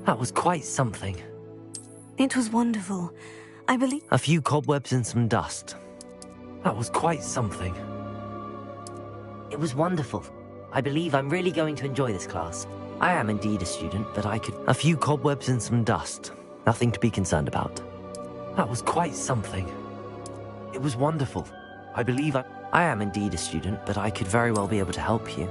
That was quite something. It was wonderful. I believe... A few cobwebs and some dust. That was quite something. It was wonderful. I believe I'm really going to enjoy this class. I am indeed a student, but I could... A few cobwebs and some dust. Nothing to be concerned about. That was quite something. It was wonderful. I believe I am indeed a student, but I could very well be able to help you.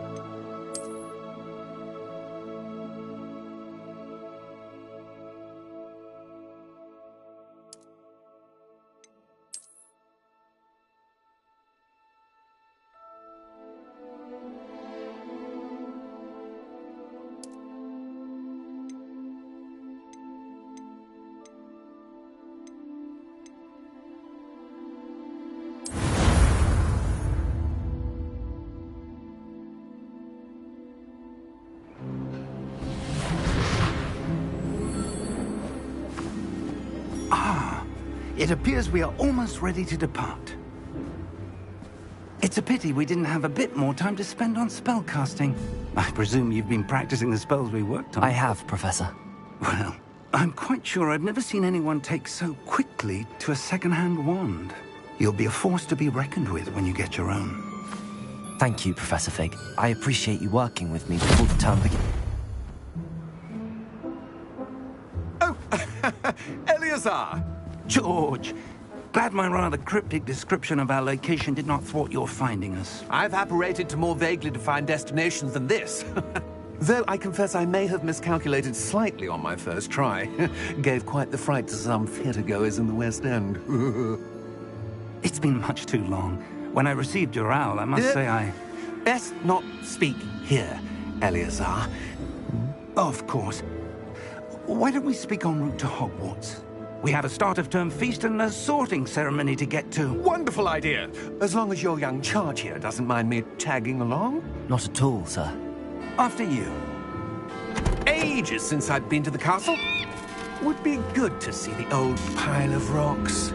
It appears we are almost ready to depart. It's a pity we didn't have a bit more time to spend on spellcasting. I presume you've been practicing the spells we worked on. I have, Professor. Well, I'm quite sure I've never seen anyone take so quickly to a second-hand wand. You'll be a force to be reckoned with when you get your own. Thank you, Professor Fig. I appreciate you working with me before the term begins. Oh, Eleazar! George, glad my rather cryptic description of our location did not thwart your finding us. I've apparated to more vaguely defined destinations than this. Though I confess I may have miscalculated slightly on my first try. Gave quite the fright to some theatre-goers in the West End. It's been much too long. When I received your owl, I must say I... Best not speak here, Eleazar. Of course. Why don't we speak en route to Hogwarts? We have a start-of-term feast and a sorting ceremony to get to. Wonderful idea! As long as your young charge here doesn't mind me tagging along. Not at all, sir. After you. Ages since I've been to the castle. Would be good to see the old pile of rocks.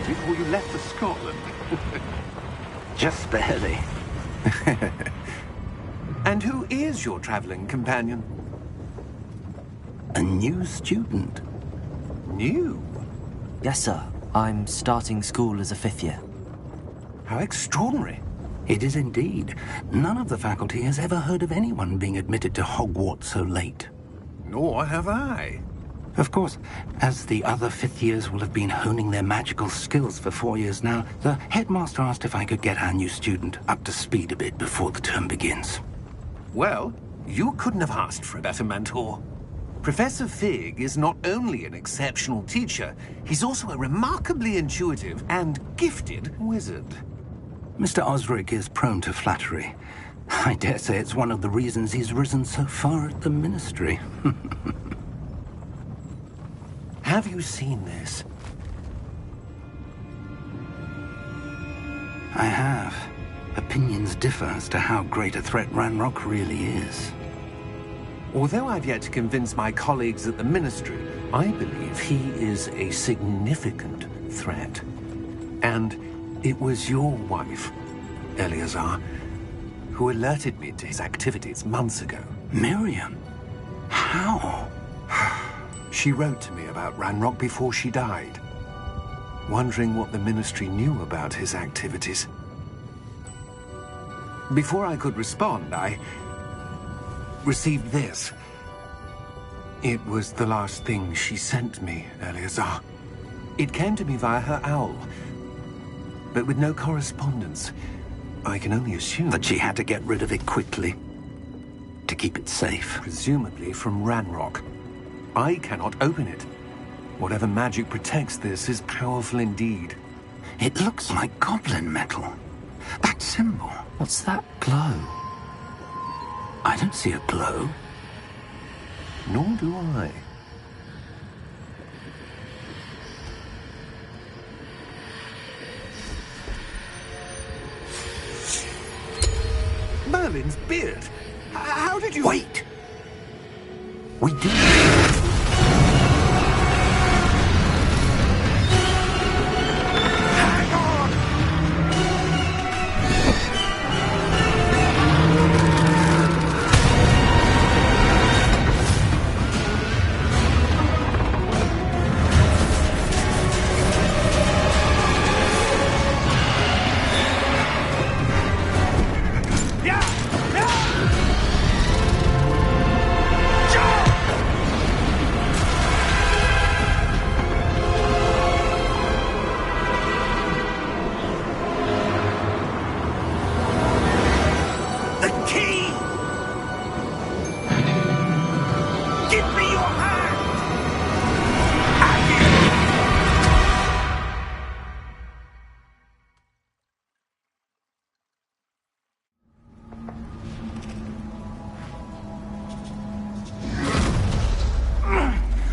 Before you left for Scotland. Just barely. And who is your traveling companion? A new student. New? Yes, sir. I'm starting school as a 5th year. How extraordinary. It is indeed. None of the faculty has ever heard of anyone being admitted to Hogwarts so late. Nor have I. Of course, as the other 5th years will have been honing their magical skills for 4 years now, the headmaster asked if I could get our new student up to speed a bit before the term begins. Well, you couldn't have asked for a better mentor. Professor Fig is not only an exceptional teacher, he's also a remarkably intuitive and gifted wizard. Mr. Osric is prone to flattery. I dare say it's one of the reasons he's risen so far at the Ministry. Have you seen this? I have. Opinions differ as to how great a threat Ranrock really is. Although I've yet to convince my colleagues at the Ministry, I believe he is a significant threat. And it was your wife, Eleazar, who alerted me to his activities months ago. Miriam? How? She wrote to me about Ranrock before she died, wondering what the Ministry knew about his activities. Before I could respond, I received this. It was the last thing she sent me, Eleazar. It came to me via her owl, but with no correspondence. I can only assume that she had to get rid of it quickly to keep it safe. Presumably from Ranrock. I cannot open it. Whatever magic protects this is powerful indeed. It looks like goblin metal. That symbol. What's that glow? I don't see a glow. Nor do I. Merlin's beard. How did you... Wait! We do...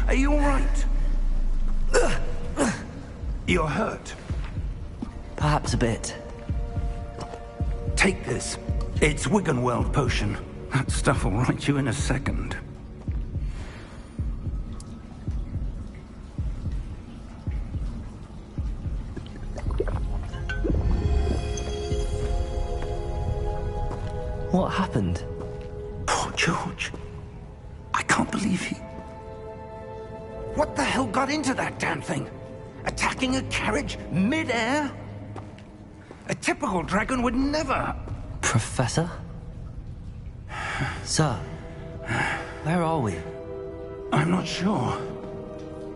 Are you all right? You're hurt. Perhaps a bit. Take this. It's Wiggenweld potion. That stuff will right you in a second. What happened? Poor George. I can't believe he... What the hell got into that damn thing? Attacking a carriage mid-air? A typical dragon would never... Professor? Sir, where are we? I'm not sure.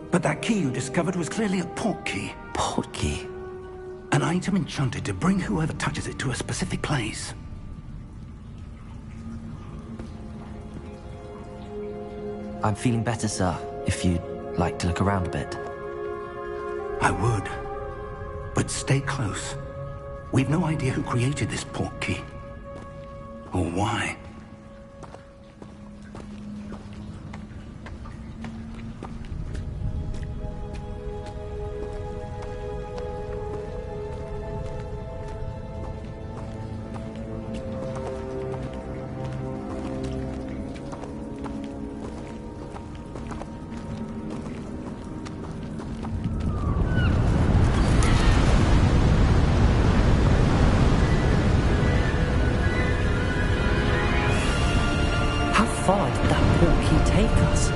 But that key you discovered was clearly a port key. Port key? An item enchanted to bring whoever touches it to a specific place. I'm feeling better, sir, if you'd like to look around a bit. I would. But stay close. We've no idea who created this port key. Or why. How far did that port key take us?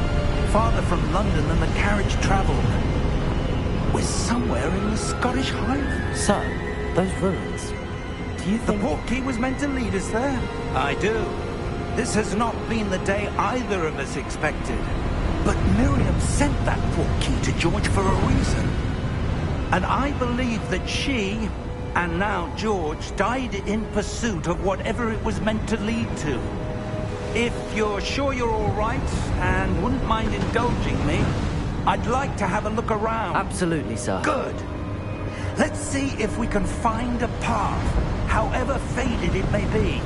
Farther from London than the carriage travelled. We're somewhere in the Scottish Highlands. Sir, those ruins. Do you The think... port key was meant to lead us there? I do. This has not been the day either of us expected. But Miriam sent that port key to George for a reason. And I believe that she, and now George, died in pursuit of whatever it was meant to lead to. If you're sure you're all right, and wouldn't mind indulging me, I'd like to have a look around. Absolutely, sir. Good. Let's see if we can find a path, however faded it may be.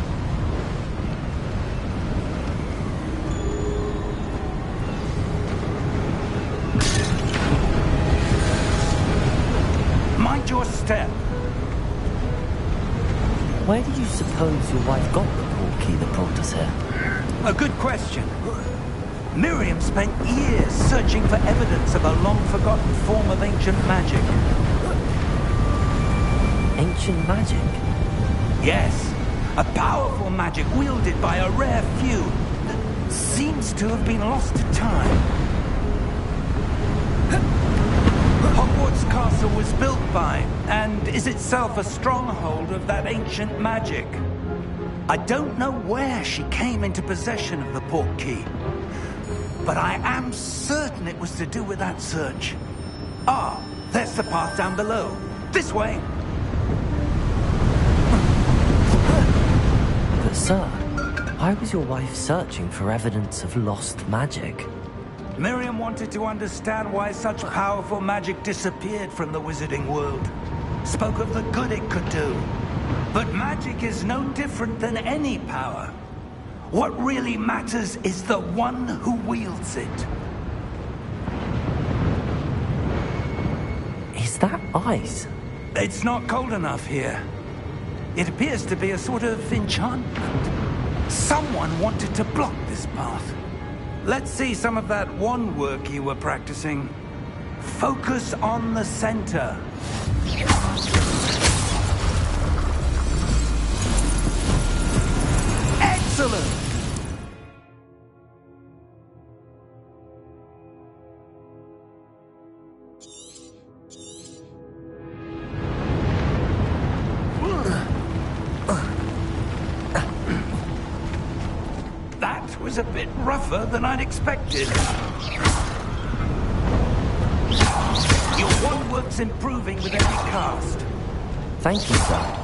Mind your step. Where do you suppose your wife got the port key that brought us here? A good question. Miriam spent years searching for evidence of a long-forgotten form of ancient magic. Ancient magic? Yes, a powerful magic wielded by a rare few that seems to have been lost to time. Hogwarts Castle was built by, and is itself a stronghold of that ancient magic. I don't know where she came into possession of the portkey, but I am certain it was to do with that search. Ah, there's the path down below. This way! But sir, why was your wife searching for evidence of lost magic? Miriam wanted to understand why such powerful magic disappeared from the wizarding world. Spoke of the good it could do. But magic is no different than any power. What really matters is the one who wields it. Is that ice? It's not cold enough here. It appears to be a sort of enchantment. Someone wanted to block this path. Let's see some of that wand work you were practicing. Focus on the center. Excellent! That was a bit rougher than I'd expected. Your wand work's improving with every cast. Thank you, sir.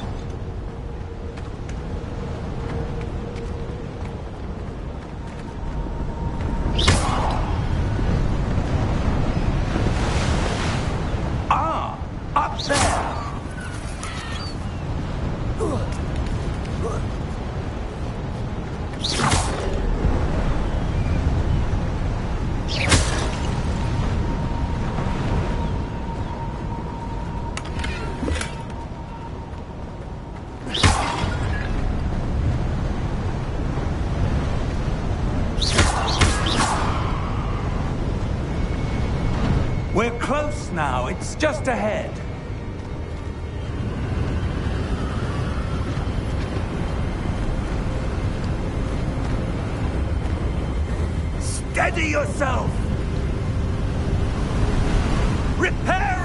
Up there! We're close now. It's just ahead. Steady yourself! Reparo!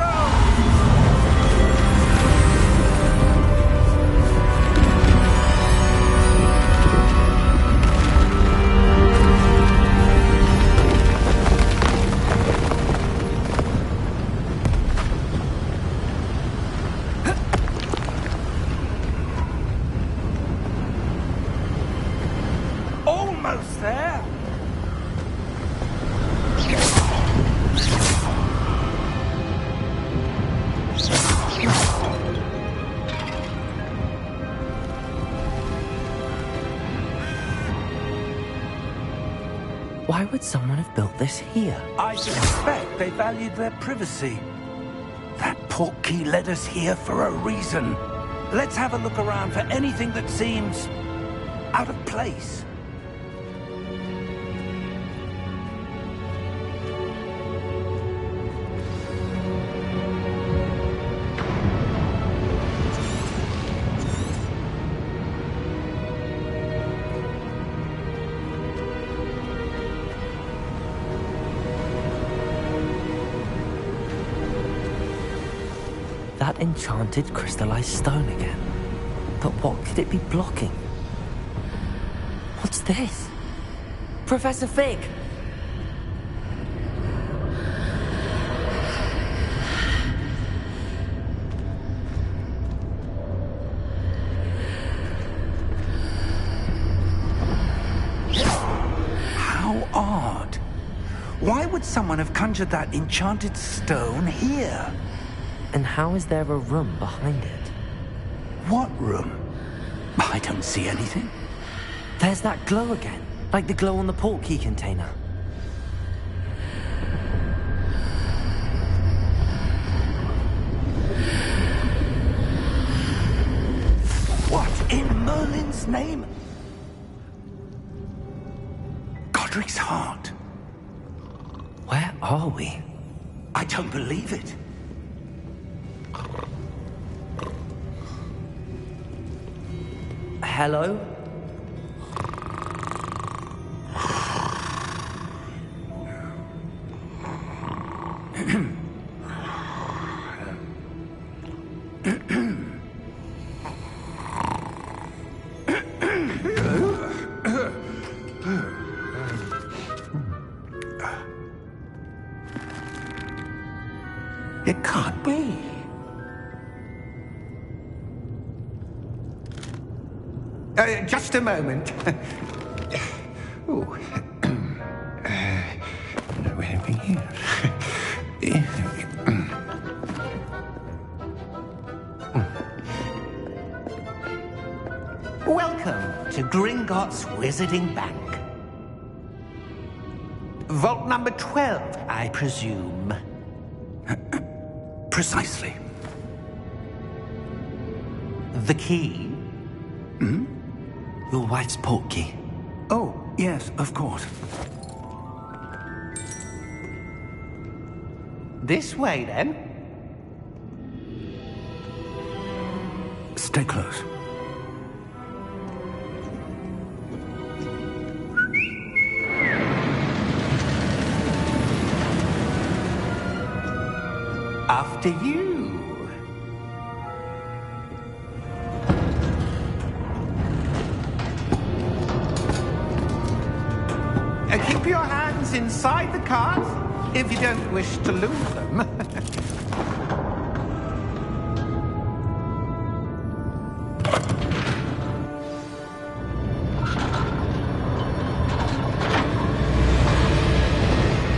Almost there! Why would someone have built this here? I suspect they valued their privacy. That portkey led us here for a reason. Let's have a look around for anything that seems out of place. That enchanted crystallized stone again. But what could it be blocking? What's this? Professor Fig! How odd. Why would someone have conjured that enchanted stone here? And how is there a room behind it? What room? I don't see anything. There's that glow again, like the glow on the portkey container. What in Merlin's name? Godric's heart. Where are we? I don't believe it. Hello? It can't be. Just a moment. Oh. No, anything here? Welcome to Gringotts Wizarding Bank. Vault number 12, I presume. Precisely. The key? Your wife's portkey. Oh, yes, of course. This way, then. Stay close. After you. Keep your hands inside the cart if you don't wish to lose them.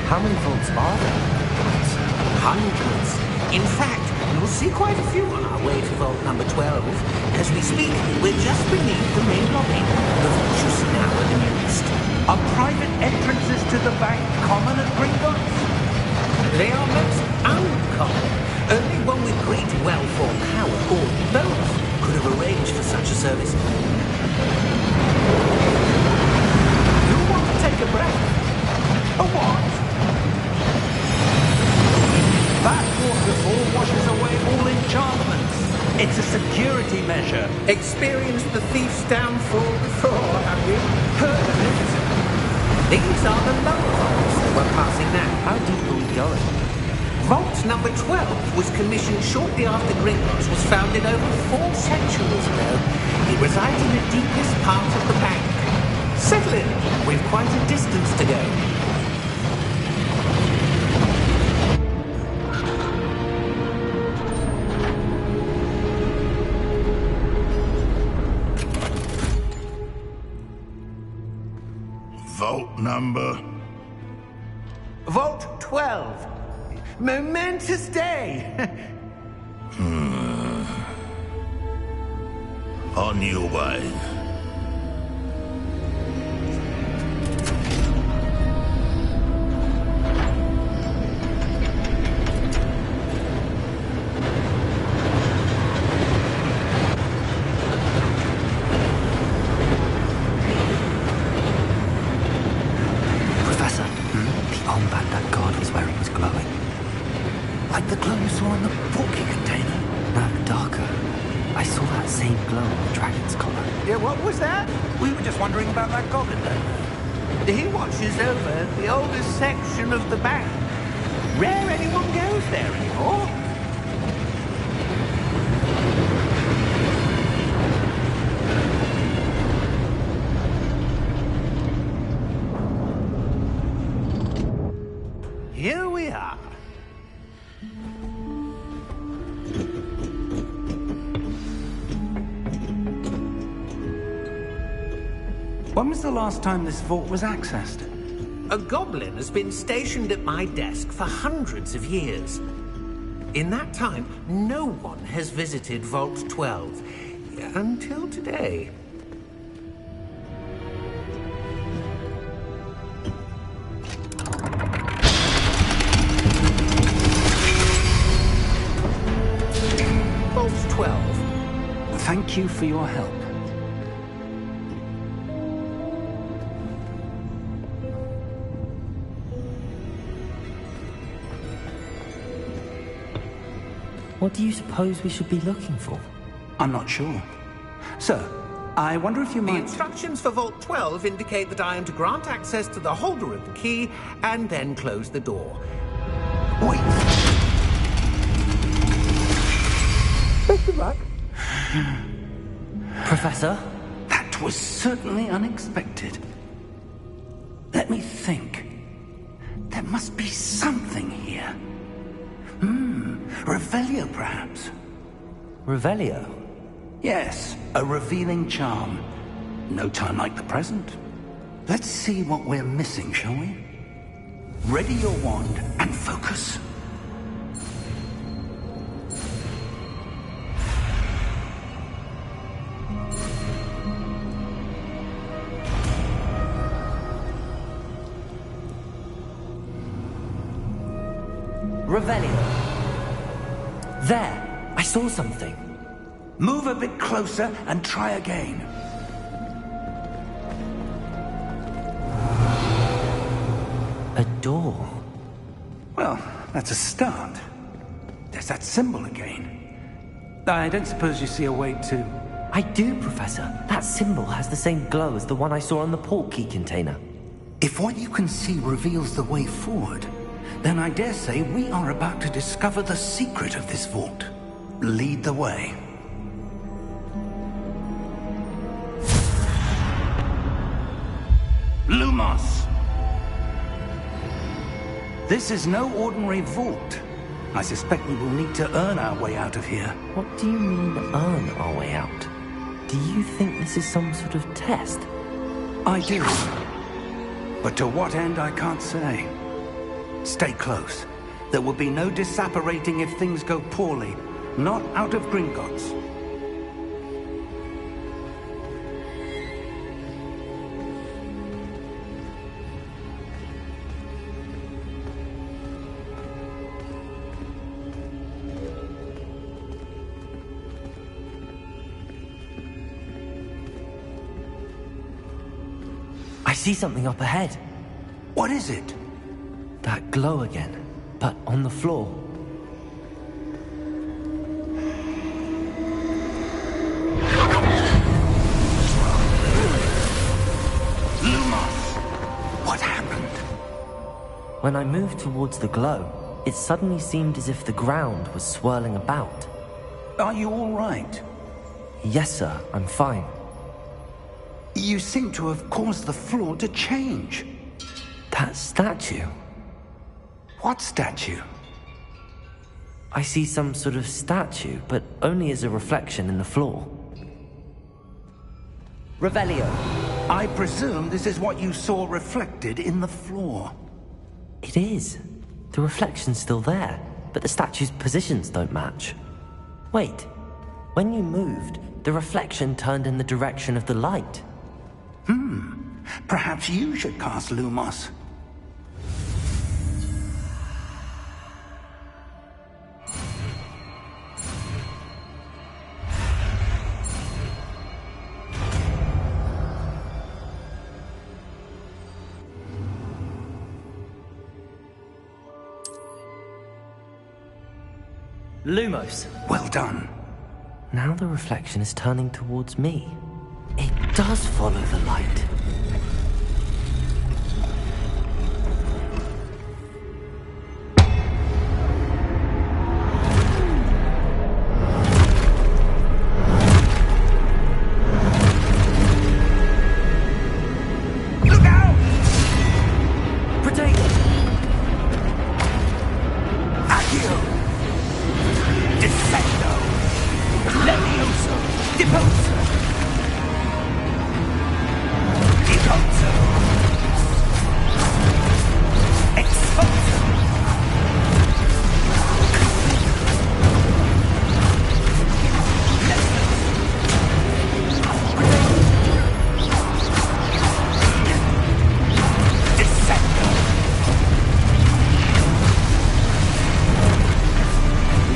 How many vaults are there? Hundreds. In fact, you'll see quite a few on our way to vault number 12. As we speak, we're just beneath the main lobby. The vaults you see now are the newest. Are private entrances to the bank common at Gringotts? They are most uncommon. Only one with great wealth or power, or both, could have arranged for such a service. You want to take a breath? A what? That waterfall washes away all enchantments. It's a security measure. Experienced the thief's downfall before, have you? Heard of it? These are the lower vaults that we're passing now. How deep are we going? Vault number 12 was commissioned shortly after Gringotts was founded over 4 centuries ago. It resides in the deepest part of the bank. Settle in. We've quite a distance to go. Vault number? Vault 12. Momentous day. On your way. Like the glow you saw in the porky container. No, darker. I saw that same glow on the dragon's collar. Yeah, what was that? We were just wondering about that goblin though. He watches over the oldest section of the bank. Rare anyone goes there anymore. Here we are. When was the last time this vault was accessed? A goblin has been stationed at my desk for hundreds of years. In that time, no one has visited Vault 12. Until today. Vault 12. Thank you for your help. What do you suppose we should be looking for? I'm not sure. Sir, I wonder if you The might... instructions for Vault 12 indicate that I am to grant access to the holder of the key and then close the door. Wait! Best of luck. Professor? That was certainly unexpected. Let me think. There must be something here. Revelio, perhaps? Revelio? Yes, a revealing charm. No time like the present. Let's see what we're missing, shall we? Ready your wand and focus. Revelio. There! I saw something. Move a bit closer and try again. A door. Well, that's a start. There's that symbol again. I don't suppose you see a way to... I do, Professor. That symbol has the same glow as the one I saw on the portkey container. If what you can see reveals the way forward, then I dare say we are about to discover the secret of this vault. Lead the way. Lumos! This is no ordinary vault. I suspect we will need to earn our way out of here. What do you mean, earn our way out? Do you think this is some sort of test? I do. But to what end, I can't say. Stay close. There will be no disapparating if things go poorly. Not out of Gringotts. I see something up ahead. What is it? That glow again, but on the floor. Lumos! What happened? When I moved towards the glow, it suddenly seemed as if the ground was swirling about. Are you all right? Yes, sir, I'm fine. You seem to have caused the floor to change. That statue. What statue? I see some sort of statue, but only as a reflection in the floor. Revelio. I presume this is what you saw reflected in the floor. It is. The reflection's still there, but the statue's positions don't match. Wait. When you moved, the reflection turned in the direction of the light. Perhaps you should cast Lumos. Lumos. Well done. Now the reflection is turning towards me. It does follow the light. Look out! Protect! Accio! Defendo! Levioso! Deposo! Deposo! Exposo! Descendo!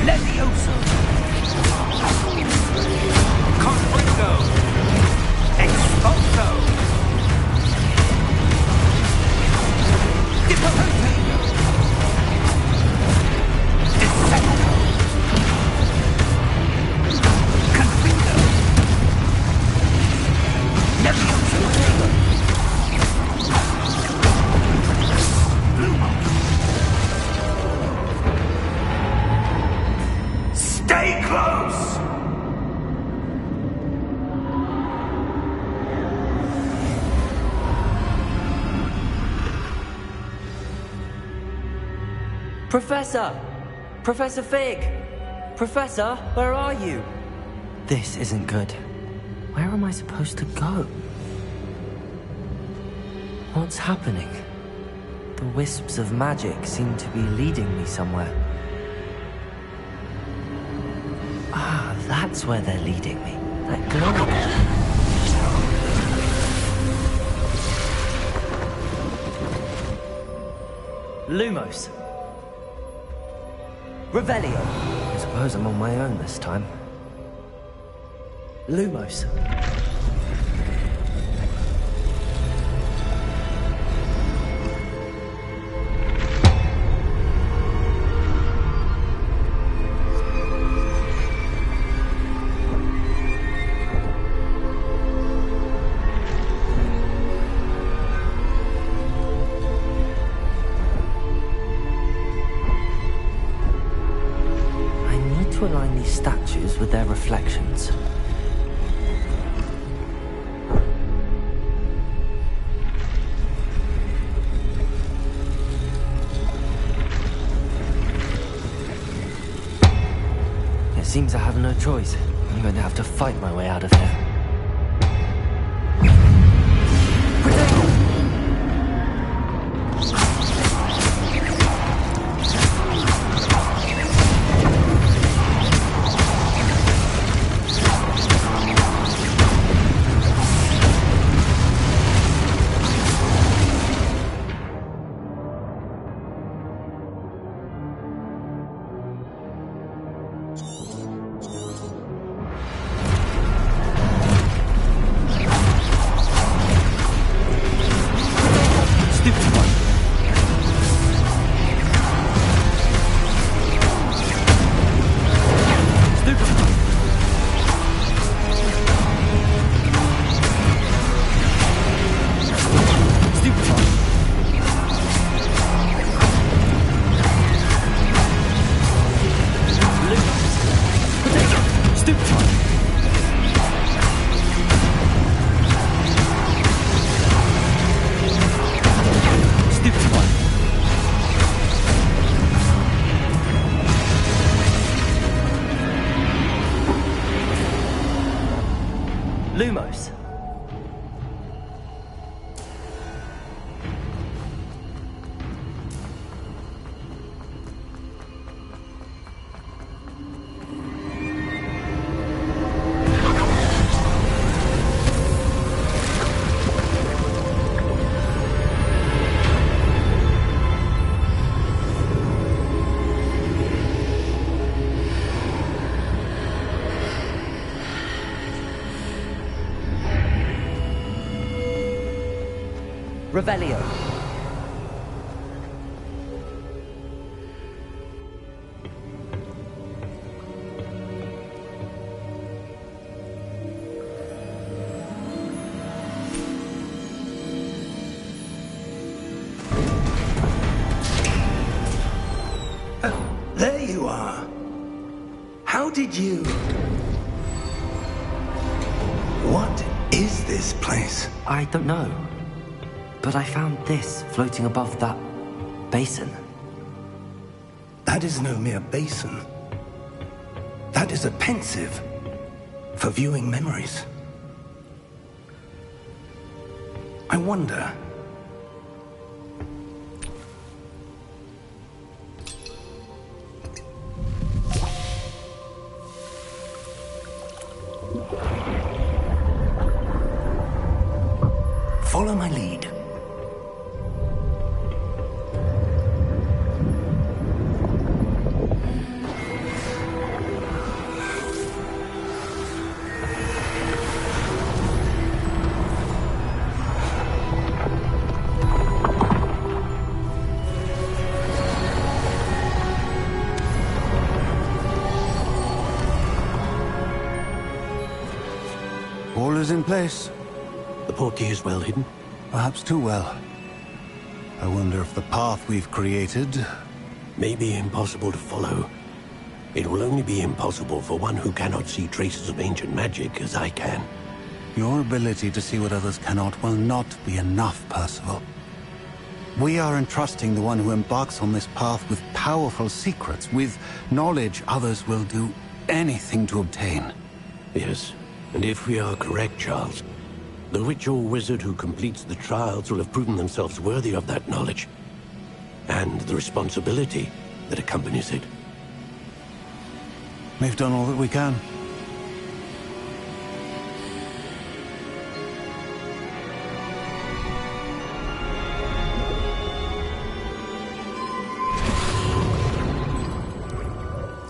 Levioso! Conflicto! Exposo! Deposo! Descendo! Conflicto! Levioso! Stay close! Professor! Professor Fig! Professor, where are you? This isn't good. Where am I supposed to go? What's happening? The wisps of magic seem to be leading me somewhere. Ah, that's where they're leading me. That glowing. Lumos. Revelio. I suppose I'm on my own this time. Lumos. Align these statues with their reflections. It seems I have no choice. I'm going to have to fight my way out of here. Lumos. Revelio. There you are. How did you... What is this place? I don't know. But I found this floating above that basin. That is no mere basin. That is a pensive for viewing memories. I wonder... Follow my lead. All is in place. The portkey is well hidden. Perhaps too well. I wonder if the path we've created... May be impossible to follow. It will only be impossible for one who cannot see traces of ancient magic as I can. Your ability to see what others cannot will not be enough, Percival. We are entrusting the one who embarks on this path with powerful secrets, with knowledge others will do anything to obtain. Yes, and if we are correct, Charles, the witch or wizard who completes the trials will have proven themselves worthy of that knowledge, and the responsibility that accompanies it. We've done all that we can.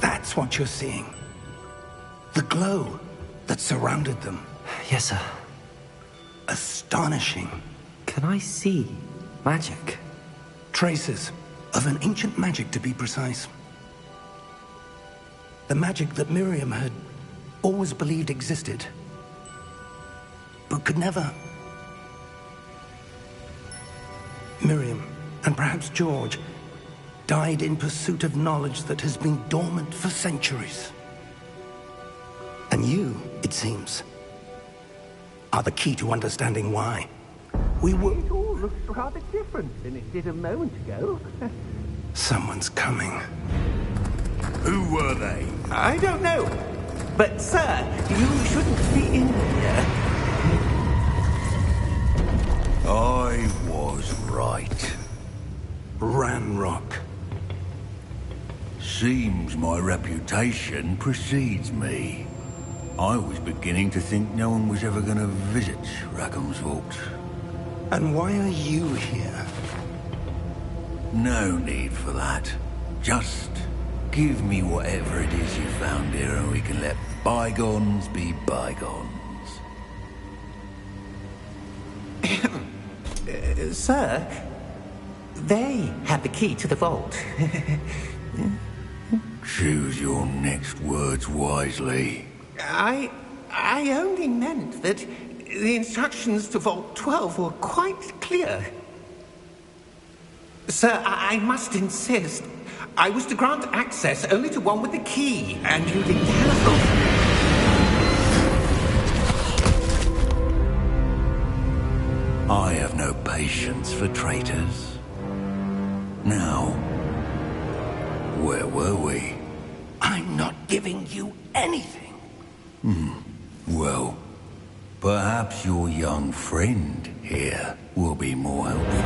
That's what you're seeing. The glow that surrounded them. Yes, sir. Astonishing. Can I see magic? Traces of an ancient magic, to be precise. The magic that Miriam had always believed existed, but could never. Miriam, and perhaps George, died in pursuit of knowledge that has been dormant for centuries. And you, it seems, are the key to understanding why. We were... It all looks rather different than it did a moment ago. Someone's coming. Who were they? I don't know. But, sir, you shouldn't be in here. I was right. Ranrock. Seems my reputation precedes me. I was beginning to think no one was ever going to visit Rackham's Vault. And why are you here? No need for that. Just give me whatever it is you found here and we can let bygones be bygones. Sir, they have the key to the vault. Choose your next words wisely. I only meant that the instructions to Vault 12 were quite clear. Sir, I must insist. I was to grant access only to one with the key, and you didn't telephone. I have no patience for traitors. Now, where were we? I'm not giving you anything. Well, perhaps your young friend here will be more helpful.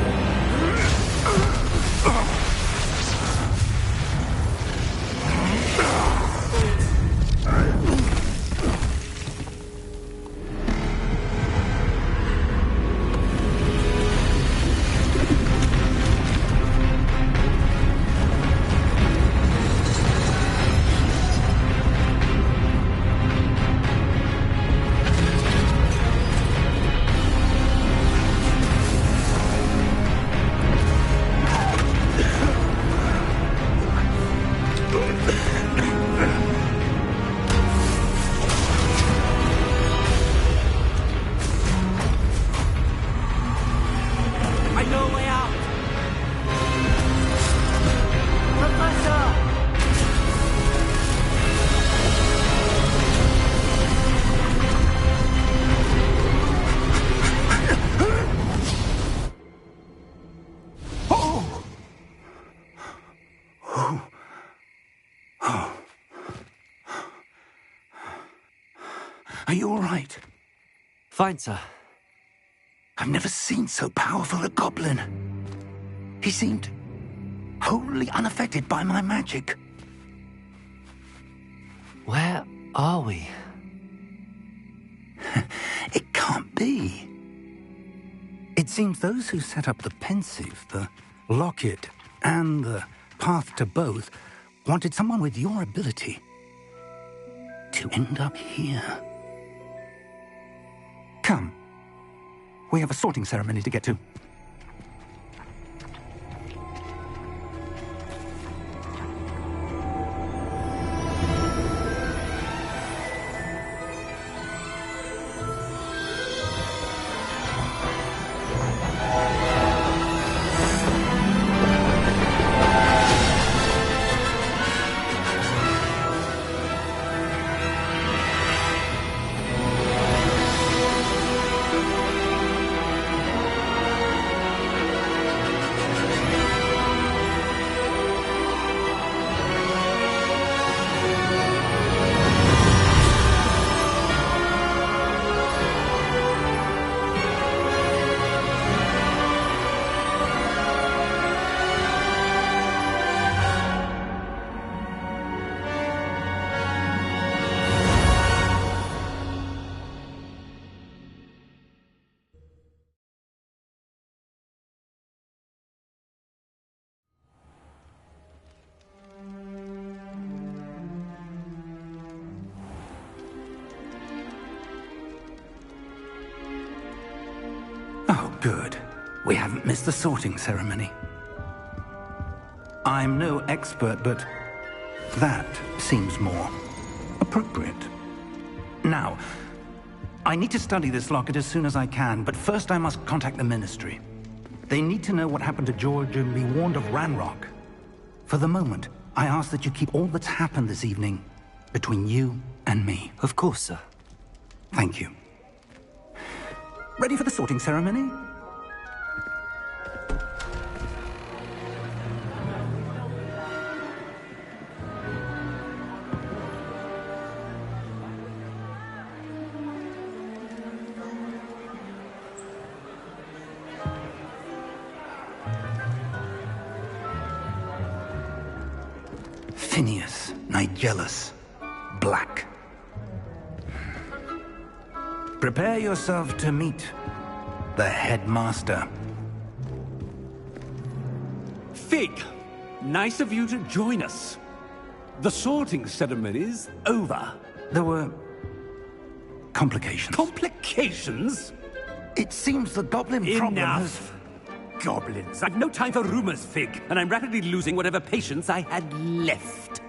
Are you all right? Fine, sir. I've never seen so powerful a goblin. He seemed wholly unaffected by my magic. Where are we? It can't be. It seems those who set up the pensive, the locket, and the path to both wanted someone with your ability to end up here. Come. We have a sorting ceremony to get to. Good. We haven't missed the sorting ceremony. I'm no expert, but that seems more appropriate. Now, I need to study this locket as soon as I can, but first I must contact the Ministry. They need to know what happened to George and be warned of Ranrock. For the moment, I ask that you keep all that's happened this evening between you and me. Of course, sir. Thank you. Ready for the sorting ceremony? Phineas, Nigellus, Black. Prepare yourself to meet the headmaster. Fig, nice of you to join us. The sorting ceremony's over. There were complications. Complications? It seems the goblin problem has... Enough! Goblins. I've no time for rumors, Fig, and I'm rapidly losing whatever patience I had left.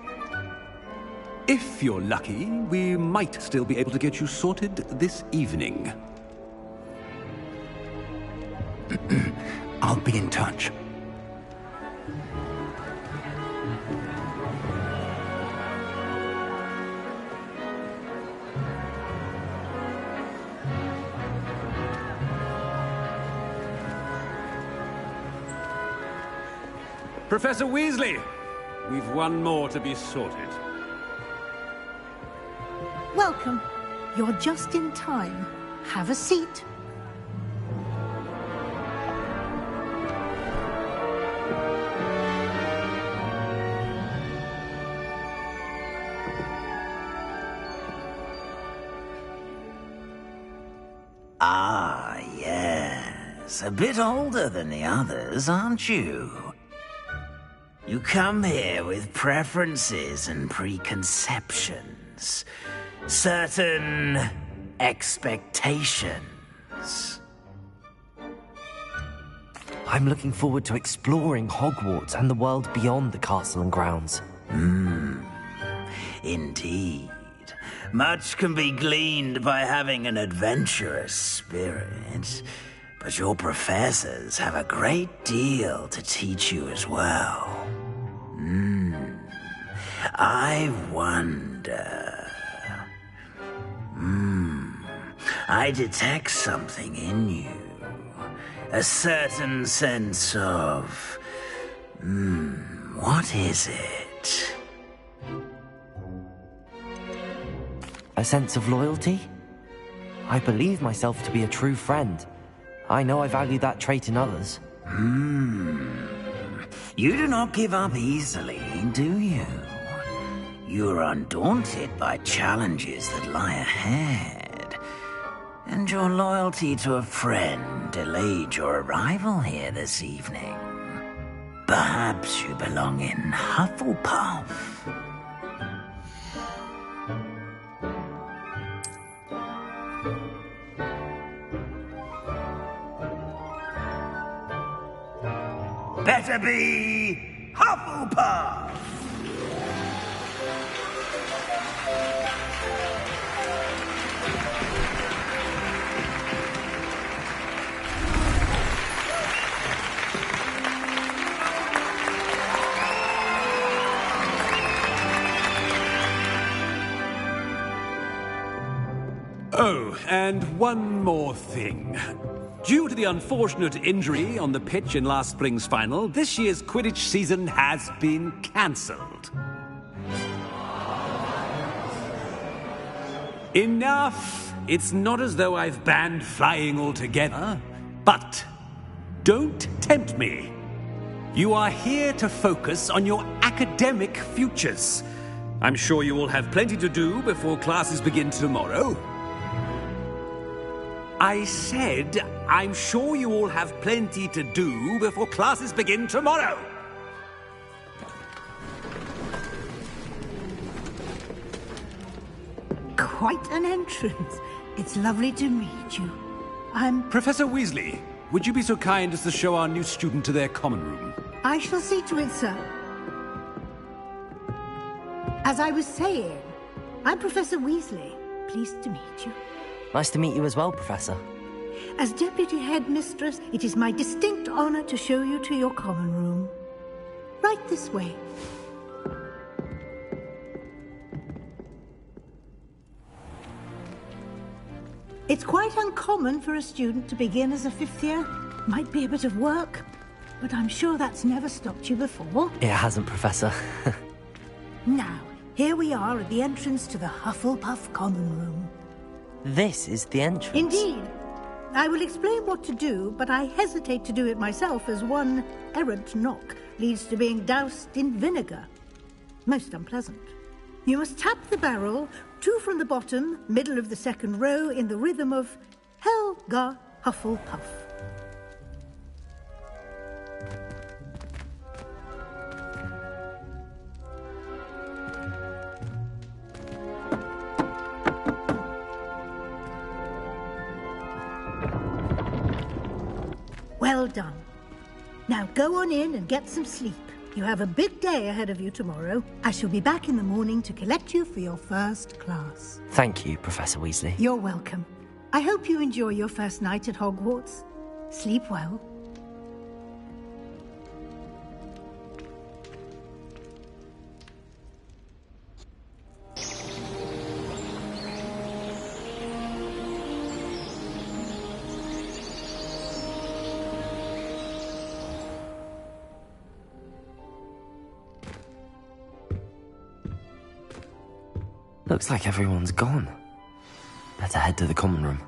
If you're lucky, we might still be able to get you sorted this evening. I'll be in touch. Professor Weasley, we've one more to be sorted. Welcome. You're just in time. Have a seat. Ah, yes. A bit older than the others, aren't you? You come here with preferences and preconceptions. Certain expectations. I'm looking forward to exploring Hogwarts and the world beyond the castle and grounds. Indeed. Much can be gleaned by having an adventurous spirit, but your professors have a great deal to teach you as well. I wonder... I detect something in you. A certain sense of... what is it? A sense of loyalty? I believe myself to be a true friend. I know I value that trait in others. You do not give up easily, do you? You are undaunted by challenges that lie ahead. And your loyalty to a friend delayed your arrival here this evening. Perhaps you belong in Hufflepuff. Better be Hufflepuff! Oh, and one more thing. Due to the unfortunate injury on the pitch in last spring's final, this year's Quidditch season has been cancelled. Enough! It's not as though I've banned flying altogether, but don't tempt me. You are here to focus on your academic futures. I'm sure you will have plenty to do before classes begin tomorrow. I said, I'm sure you all have plenty to do before classes begin tomorrow. Quite an entrance. It's lovely to meet you. I'm... Professor Weasley, would you be so kind as to show our new student to their common room? I shall see to it, sir. As I was saying, I'm Professor Weasley. Pleased to meet you. Nice to meet you as well, Professor. As Deputy Headmistress, it is my distinct honor to show you to your common room. Right this way. It's quite uncommon for a student to begin as a fifth year. Might be a bit of work, but I'm sure that's never stopped you before. It hasn't, Professor. Now, here we are at the entrance to the Hufflepuff Common Room. This is the entrance? Indeed. I will explain what to do, but I hesitate to do it myself as one errant knock leads to being doused in vinegar. Most unpleasant. You must tap the barrel, 2 from the bottom, middle of the second row, in the rhythm of Helga Hufflepuff. Well done. Now go on in and get some sleep. You have a big day ahead of you tomorrow. I shall be back in the morning to collect you for your first class. Thank you, Professor Weasley. You're welcome. I hope you enjoy your first night at Hogwarts. Sleep well. Looks like everyone's gone. Better head to the common room.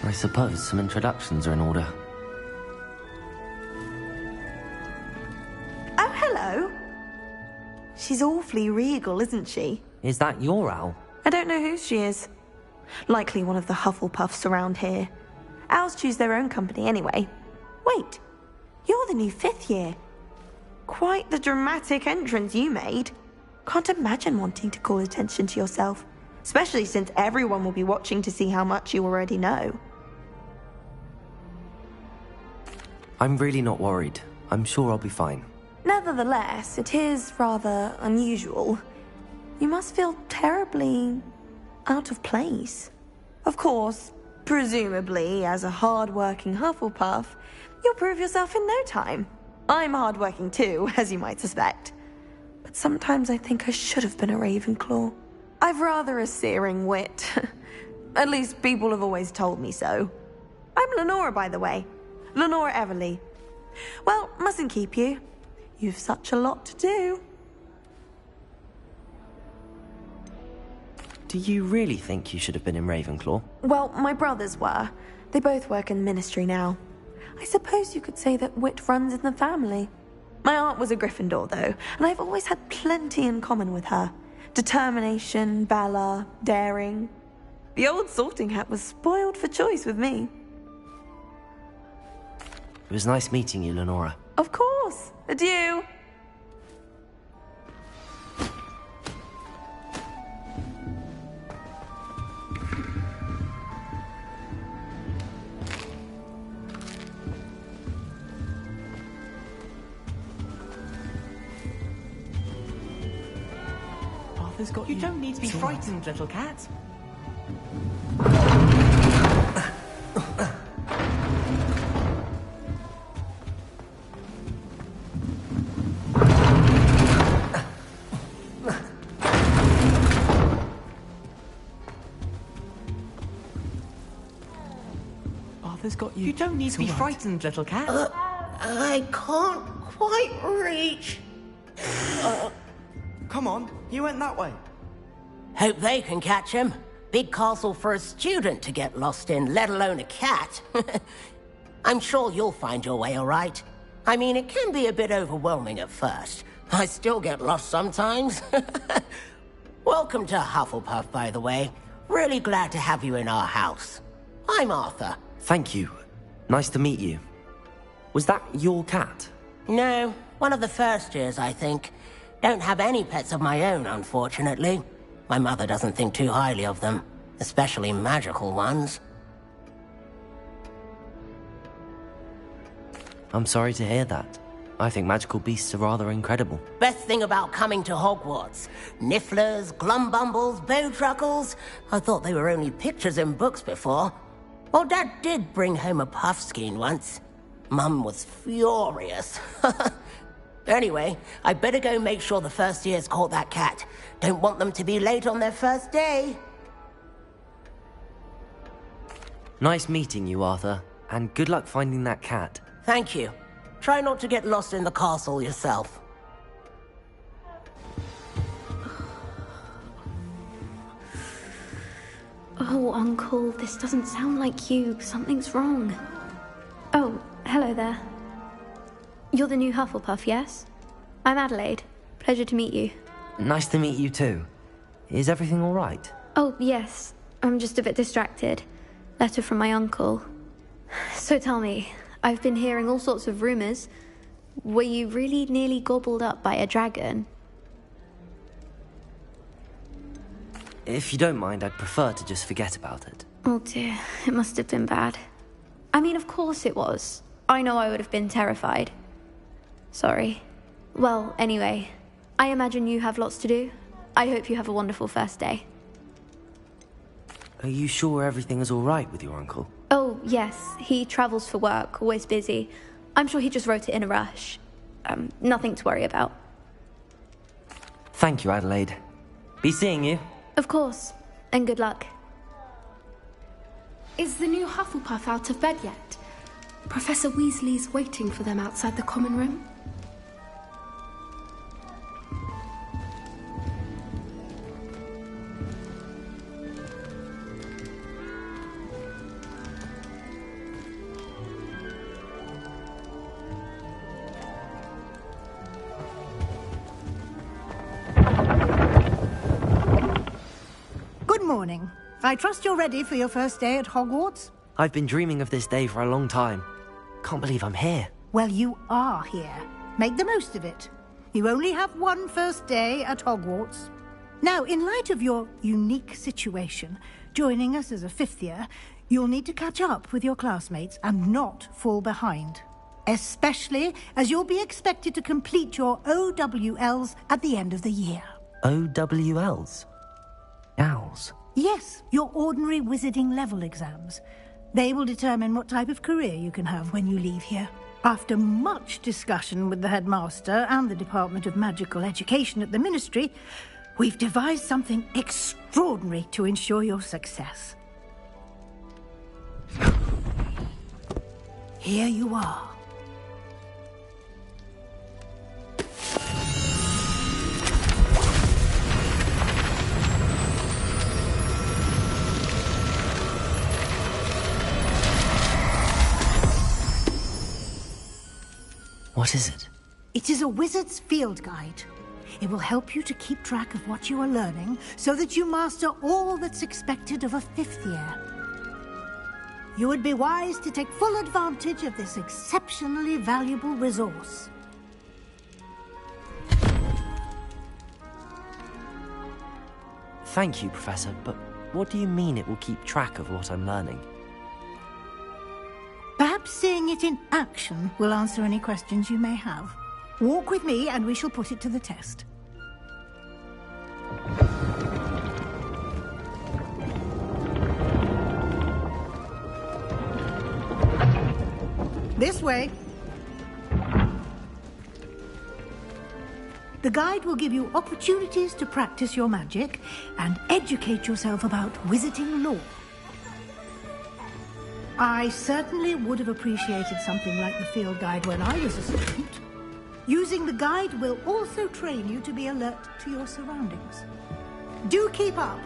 I suppose some introductions are in order. Oh, hello. She's awfully regal, isn't she? Is that your owl? I don't know who she is. Likely one of the Hufflepuffs around here. Owls choose their own company anyway. Wait, you're the new 5th year. Quite the dramatic entrance you made. Can't imagine wanting to call attention to yourself, especially since everyone will be watching to see how much you already know. I'm really not worried. I'm sure I'll be fine. Nevertheless, it is rather unusual. You must feel terribly out of place. Of course, presumably, as a hard-working Hufflepuff, you'll prove yourself in no time. I'm hard-working too, as you might suspect. But sometimes I think I should have been a Ravenclaw. I've rather a searing wit. At least people have always told me so. I'm Lenora, by the way. Lenora Everly. Well, mustn't keep you. You've such a lot to do. Do you really think you should have been in Ravenclaw? Well, my brothers were. They both work in the Ministry now. I suppose you could say that wit runs in the family. My aunt was a Gryffindor, though, and I've always had plenty in common with her. Determination, valor, daring. The old sorting hat was spoiled for choice with me. It was nice meeting you, Lenora. Of course. Adieu. Arthur's got you. You don't need to be frightened, little cat. Arthur's got you. You don't need to be frightened, little cat. I can't quite reach. Come on, you went that way. Hope they can catch him. Big castle for a student to get lost in, let alone a cat. I'm sure you'll find your way all right. I mean, it can be a bit overwhelming at first. I still get lost sometimes. Welcome to Hufflepuff, by the way. Really glad to have you in our house. I'm Arthur. Thank you. Nice to meet you. Was that your cat? No, one of the first years, I think. Don't have any pets of my own, unfortunately. My mother doesn't think too highly of them, especially magical ones. I'm sorry to hear that. I think magical beasts are rather incredible. Best thing about coming to Hogwarts. Nifflers, Glumbumbles, Bowtruckles. I thought they were only pictures in books before. Well, Dad did bring home a Puffskein once. Mum was furious. Anyway, I better go make sure the first years caught that cat. Don't want them to be late on their first day. Nice meeting you, Arthur. And good luck finding that cat. Thank you. Try not to get lost in the castle yourself. Oh, Uncle, this doesn't sound like you. Something's wrong. Oh, hello there. You're the new Hufflepuff, yes? I'm Adelaide. Pleasure to meet you. Nice to meet you too. Is everything all right? Oh, yes. I'm just a bit distracted. Letter from my uncle. So tell me, I've been hearing all sorts of rumors. Were you really nearly gobbled up by a dragon? If you don't mind, I'd prefer to just forget about it. Oh dear, it must have been bad. I mean, of course it was. I know I would have been terrified. Sorry. Well, anyway, I imagine you have lots to do. I hope you have a wonderful first day. Are you sure everything is all right with your uncle? Oh, yes. He travels for work, always busy. I'm sure he just wrote it in a rush. Nothing to worry about. Thank you, Adelaide. Be seeing you. Of course. And good luck. Is the new Hufflepuff out of bed yet? Professor Weasley's waiting for them outside the common room. Good morning. I trust you're ready for your first day at Hogwarts? I've been dreaming of this day for a long time. Can't believe I'm here. Well, you are here. Make the most of it. You only have one first day at Hogwarts. Now, in light of your unique situation, joining us as a fifth year, you'll need to catch up with your classmates and not fall behind. Especially as you'll be expected to complete your OWLs at the end of the year. OWLs? Owls? Yes, your ordinary wizarding level exams. They will determine what type of career you can have when you leave here. After much discussion with the headmaster and the Department of Magical Education at the Ministry, we've devised something extraordinary to ensure your success. Here you are. What is it? It is a wizard's field guide. It will help you to keep track of what you are learning so that you master all that's expected of a 5th year. You would be wise to take full advantage of this exceptionally valuable resource. Thank you, Professor, but what do you mean it will keep track of what I'm learning? Perhaps seeing it in action will answer any questions you may have. Walk with me and we shall put it to the test. This way. The guide will give you opportunities to practice your magic and educate yourself about wizarding lore. I certainly would have appreciated something like the field guide when I was a student. Using the guide will also train you to be alert to your surroundings. Do keep up.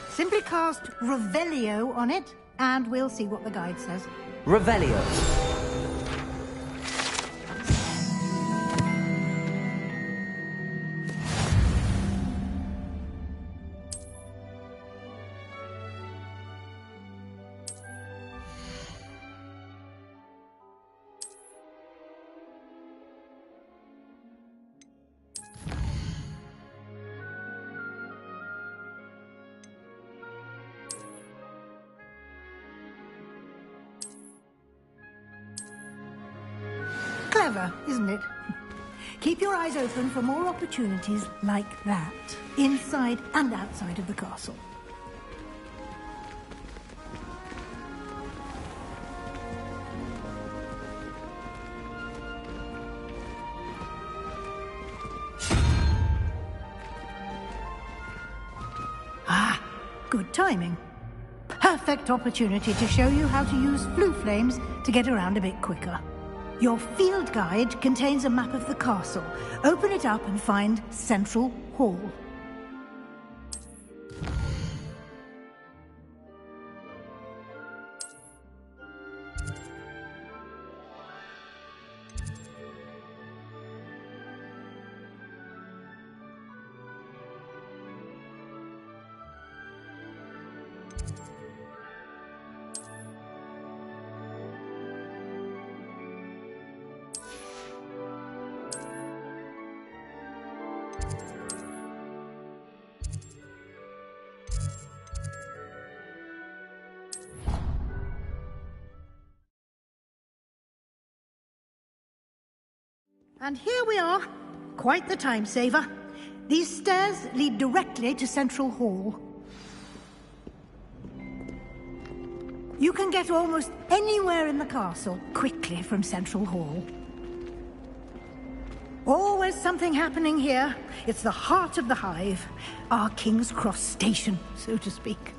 Simply cast Revelio on it, and we'll see what the guide says. Revelio. Clever, isn't it? Keep your eyes open for more opportunities like that, inside and outside of the castle. Ah, good timing. Perfect opportunity to show you how to use flue flames to get around a bit quicker. Your field guide contains a map of the castle. Open it up and find Central Hall. And here we are. Quite the time saver. These stairs lead directly to Central Hall. You can get almost anywhere in the castle quickly from Central Hall. Always something happening here. It's the heart of the hive. Our King's Cross station, so to speak.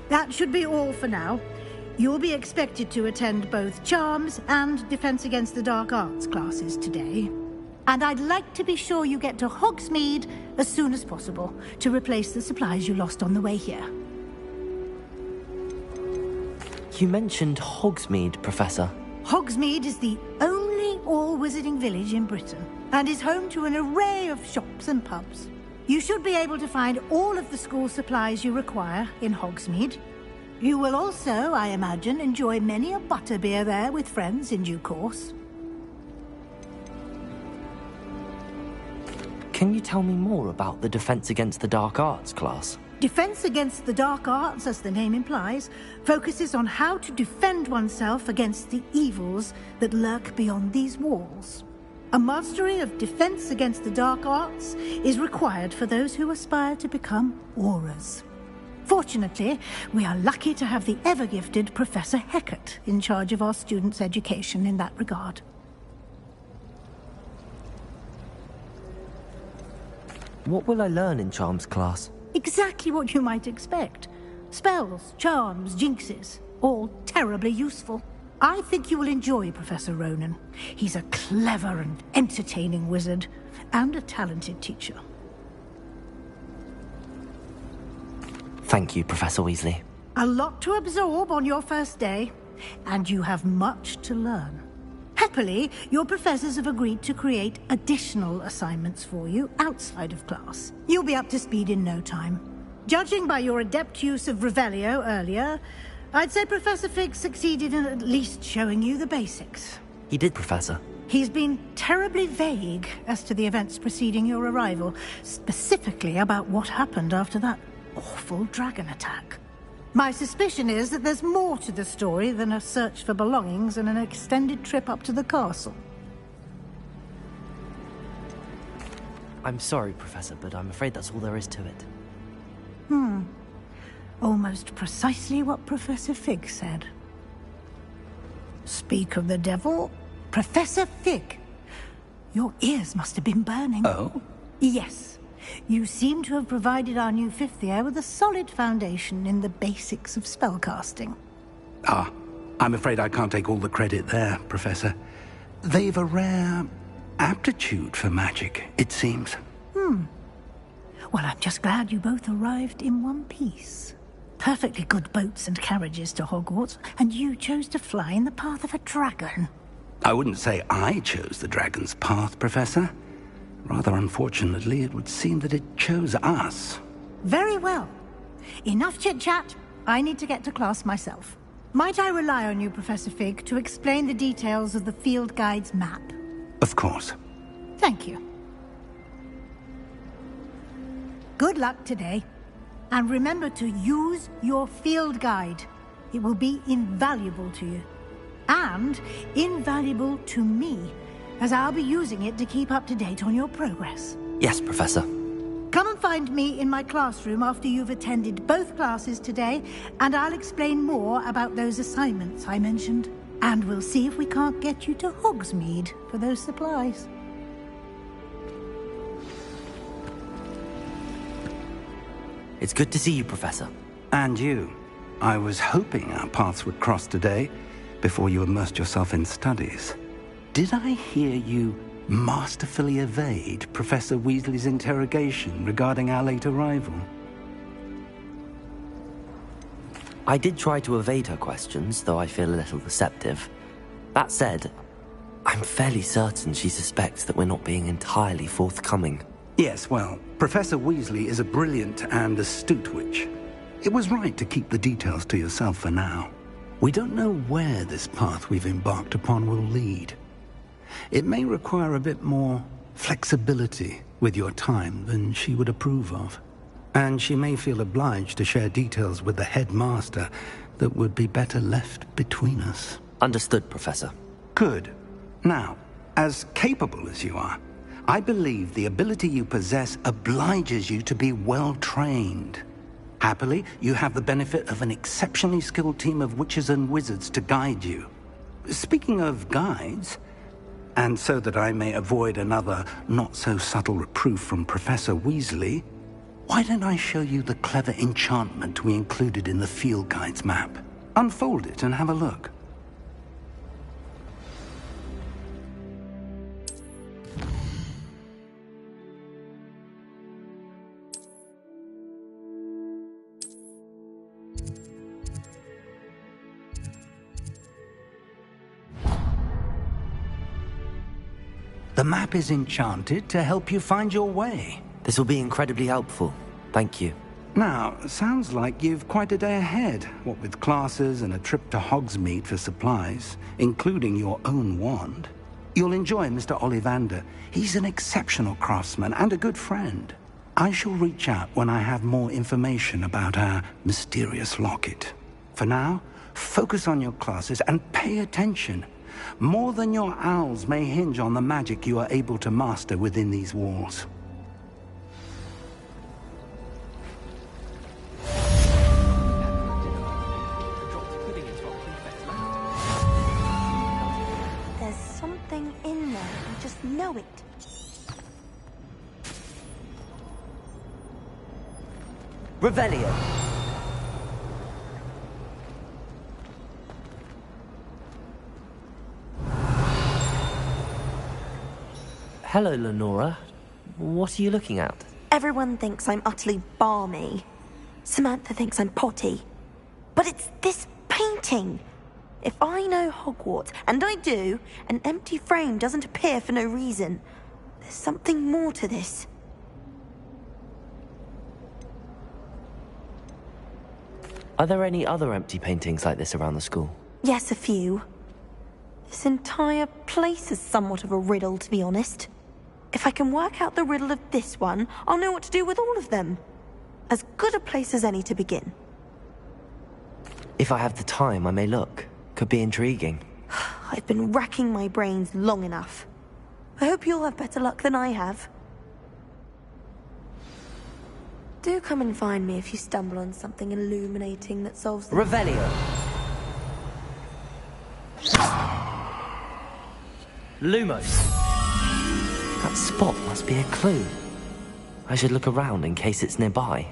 That should be all for now. You'll be expected to attend both Charms and Defense Against the Dark Arts classes today. And I'd like to be sure you get to Hogsmeade as soon as possible to replace the supplies you lost on the way here. You mentioned Hogsmeade, Professor. Hogsmeade is the only all-wizarding village in Britain and is home to an array of shops and pubs. You should be able to find all of the school supplies you require in Hogsmeade. You will also, I imagine, enjoy many a butterbeer there with friends in due course. Can you tell me more about the Defense Against the Dark Arts class? Defense Against the Dark Arts, as the name implies, focuses on how to defend oneself against the evils that lurk beyond these walls. A mastery of Defense Against the Dark Arts is required for those who aspire to become Aurors. Fortunately, we are lucky to have the ever-gifted Professor Hecat in charge of our students' education in that regard. What will I learn in Charms class? Exactly what you might expect. Spells, charms, jinxes, all terribly useful. I think you will enjoy Professor Ronan. He's a clever and entertaining wizard, and a talented teacher. Thank you, Professor Weasley. A lot to absorb on your first day, and you have much to learn. Happily, your professors have agreed to create additional assignments for you outside of class. You'll be up to speed in no time. Judging by your adept use of Revelio earlier, I'd say Professor Fig succeeded in at least showing you the basics. He did, Professor. He's been terribly vague as to the events preceding your arrival, specifically about what happened after that awful dragon attack. My suspicion is that there's more to the story than a search for belongings and an extended trip up to the castle. I'm sorry, Professor, but I'm afraid that's all there is to it. Almost precisely what Professor Fig said. Speak of the devil, Professor Fig. Your ears must have been burning. Oh? Yes. You seem to have provided our new fifth year with a solid foundation in the basics of spellcasting. Ah, I'm afraid I can't take all the credit there, Professor. They've a rare aptitude for magic, it seems. Well, I'm just glad you both arrived in one piece. Perfectly good boats and carriages to Hogwarts, and you chose to fly in the path of a dragon. I wouldn't say I chose the dragon's path, Professor. Rather unfortunately, it would seem that it chose us. Very well. Enough chit-chat. I need to get to class myself. Might I rely on you, Professor Fig, to explain the details of the field guide's map? Of course. Thank you. Good luck today. And remember to use your field guide. It will be invaluable to you. And invaluable to me, as I'll be using it to keep up to date on your progress. Yes, Professor. Come and find me in my classroom after you've attended both classes today, and I'll explain more about those assignments I mentioned. And we'll see if we can't get you to Hogsmeade for those supplies. It's good to see you, Professor. And you. I was hoping our paths would cross today, before you immersed yourself in studies. Did I hear you masterfully evade Professor Weasley's interrogation regarding our late arrival? I did try to evade her questions, though I feel a little deceptive. That said, I'm fairly certain she suspects that we're not being entirely forthcoming. Yes, well, Professor Weasley is a brilliant and astute witch. It was right to keep the details to yourself for now. We don't know where this path we've embarked upon will lead. It may require a bit more flexibility with your time than she would approve of. And she may feel obliged to share details with the headmaster that would be better left between us. Understood, Professor. Good. Now, as capable as you are, I believe the ability you possess obliges you to be well-trained. Happily, you have the benefit of an exceptionally skilled team of witches and wizards to guide you. Speaking of guides, and so that I may avoid another not-so-subtle reproof from Professor Weasley, why don't I show you the clever enchantment we included in the field guide's map? Unfold it and have a look. The map is enchanted to help you find your way. This will be incredibly helpful. Thank you. Now, sounds like you've quite a day ahead, what with classes and a trip to Hogsmeade for supplies, including your own wand. You'll enjoy Mr. Ollivander. He's an exceptional craftsman and a good friend. I shall reach out when I have more information about our mysterious locket. For now, focus on your classes and pay attention. More than your owls may hinge on the magic you are able to master within these walls. There's something in there. I just know it. Revelio. Hello, Lenora. What are you looking at? Everyone thinks I'm utterly balmy. Samantha thinks I'm potty. But it's this painting. If I know Hogwarts, and I do, an empty frame doesn't appear for no reason. There's something more to this. Are there any other empty paintings like this around the school? Yes, a few. This entire place is somewhat of a riddle, to be honest. If I can work out the riddle of this one, I'll know what to do with all of them. As good a place as any to begin. If I have the time, I may look. Could be intriguing. I've been racking my brains long enough. I hope you'll have better luck than I have. Do come and find me if you stumble on something illuminating that solves the... Revelio. Lumos. That spot must be a clue. I should look around in case it's nearby.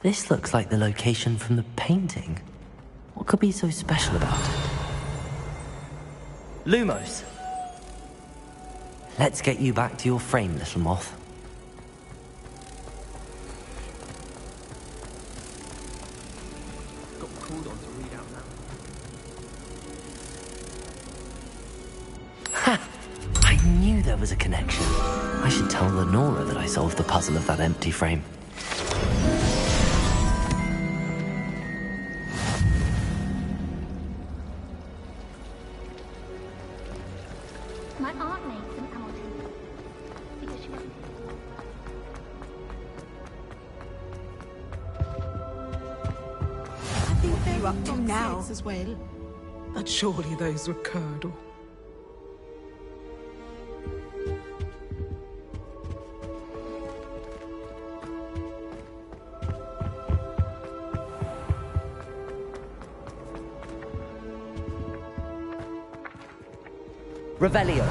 This looks like the location from the painting. What could be so special about it? Lumos! Let's get you back to your frame, little moth. Got called on to read out now. Ha! I knew there was a connection. I should tell Lenora that I solved the puzzle of that empty frame. My aunt made some almonds because she wasn't. What are you up to now? As well. But surely those were curdle. Revelio.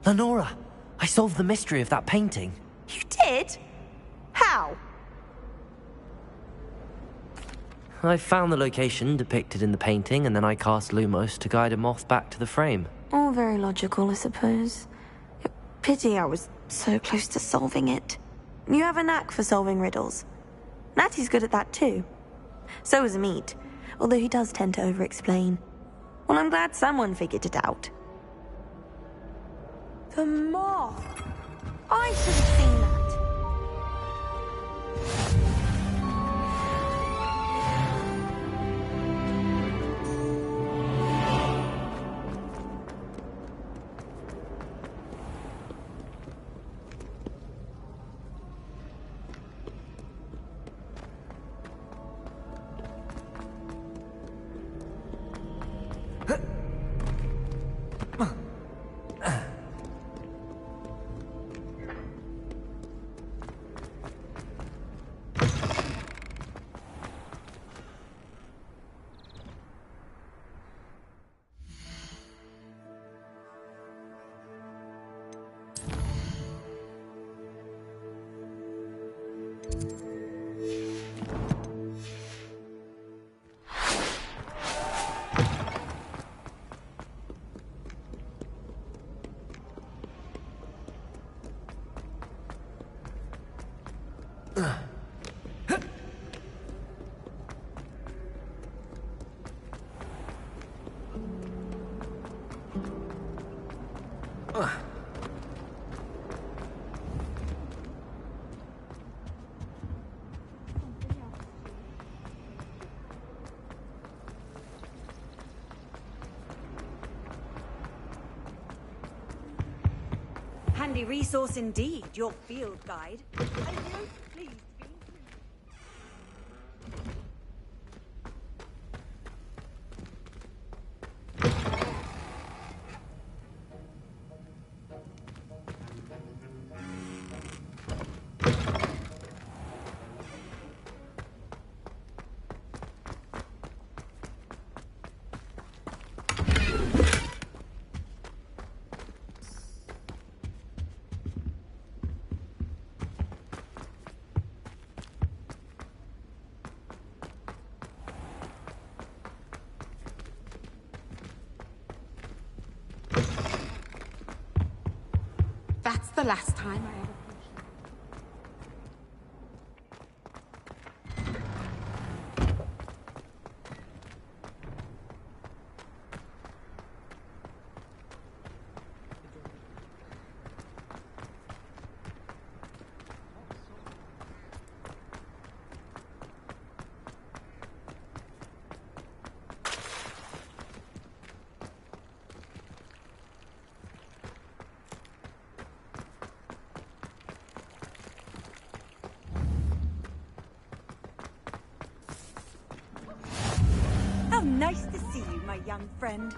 Lenora, I solved the mystery of that painting. You did? How? I found the location depicted in the painting, and then I cast Lumos to guide a moth back to the frame. All very logical, I suppose. Pity I was so close to solving it. You have a knack for solving riddles. Natty's good at that too. So is Meat, although he does tend to over-explain. Well, I'm glad someone figured it out. The moth! I should have seen that. Handy resource indeed, your field guide. I'm most pleased to be That's the last time I ever... How nice to see you, my young friend.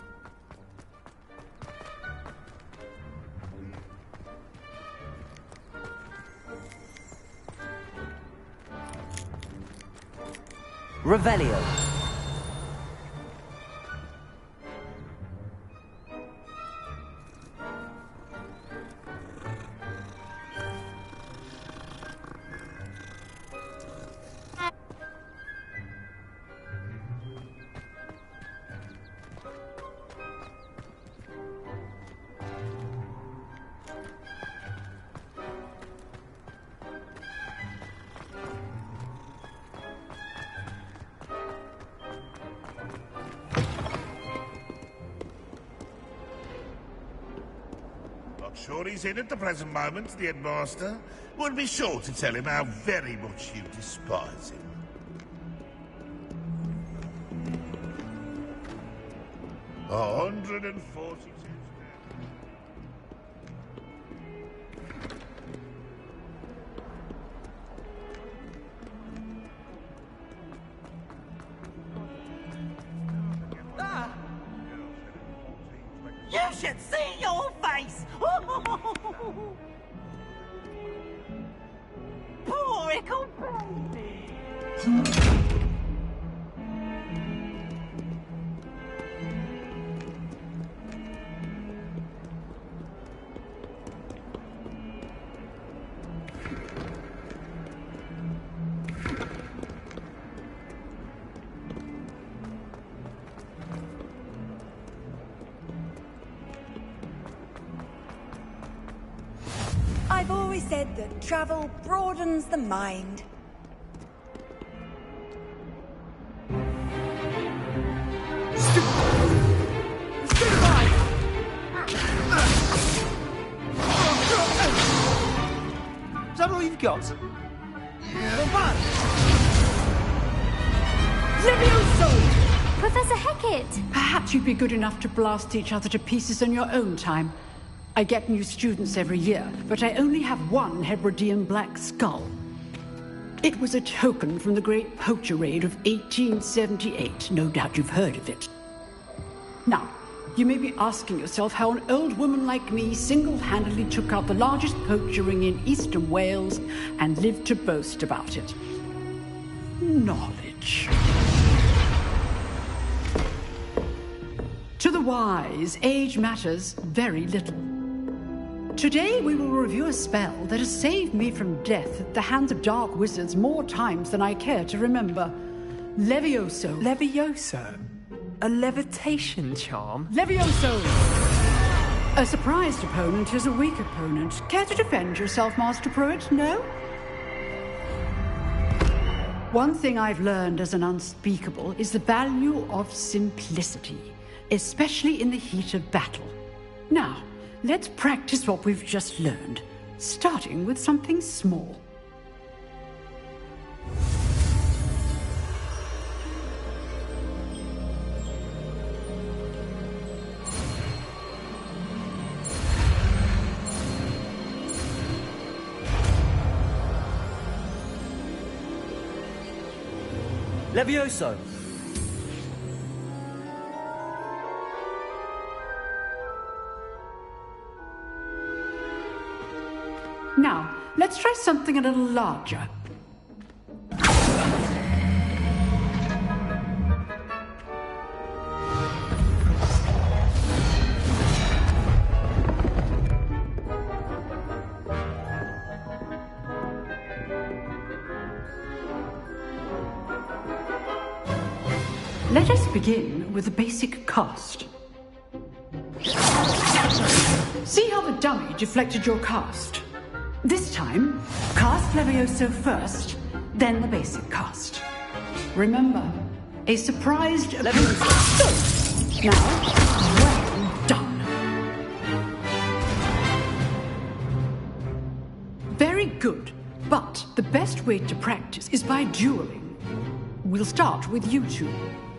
Revelio. Not sure he's in at the present moment, the headmaster. Would be sure to tell him how very much you despise him. $142. You should see your face! Poor ickle baby! I've always said that travel broadens the mind. that all you've got? Levioso! Professor Hecat! Perhaps you'd be good enough to blast each other to pieces in your own time. I get new students every year, but I only have one Hebridean black skull. It was a token from the Great Poacher Raid of 1878. No doubt you've heard of it. Now, you may be asking yourself how an old woman like me single-handedly took out the largest poacher ring in eastern Wales and lived to boast about it. Knowledge. To the wise, age matters very little. Today we will review a spell that has saved me from death at the hands of dark wizards more times than I care to remember. Levioso. Levioso? A levitation charm? Levioso! A surprised opponent is a weak opponent. Care to defend yourself, Master Pruitt? No? One thing I've learned as an unspeakable is the value of simplicity, especially in the heat of battle. Now, let's practice what we've just learned, starting with something small. Levioso! Now, let's try something a little larger. Let us begin with the basic cast. See how the dummy deflected your cast? This time, cast Levioso first, then the basic cast. Remember, a surprised Levioso. Now, well done. Very good, but the best way to practice is by dueling. We'll start with you two.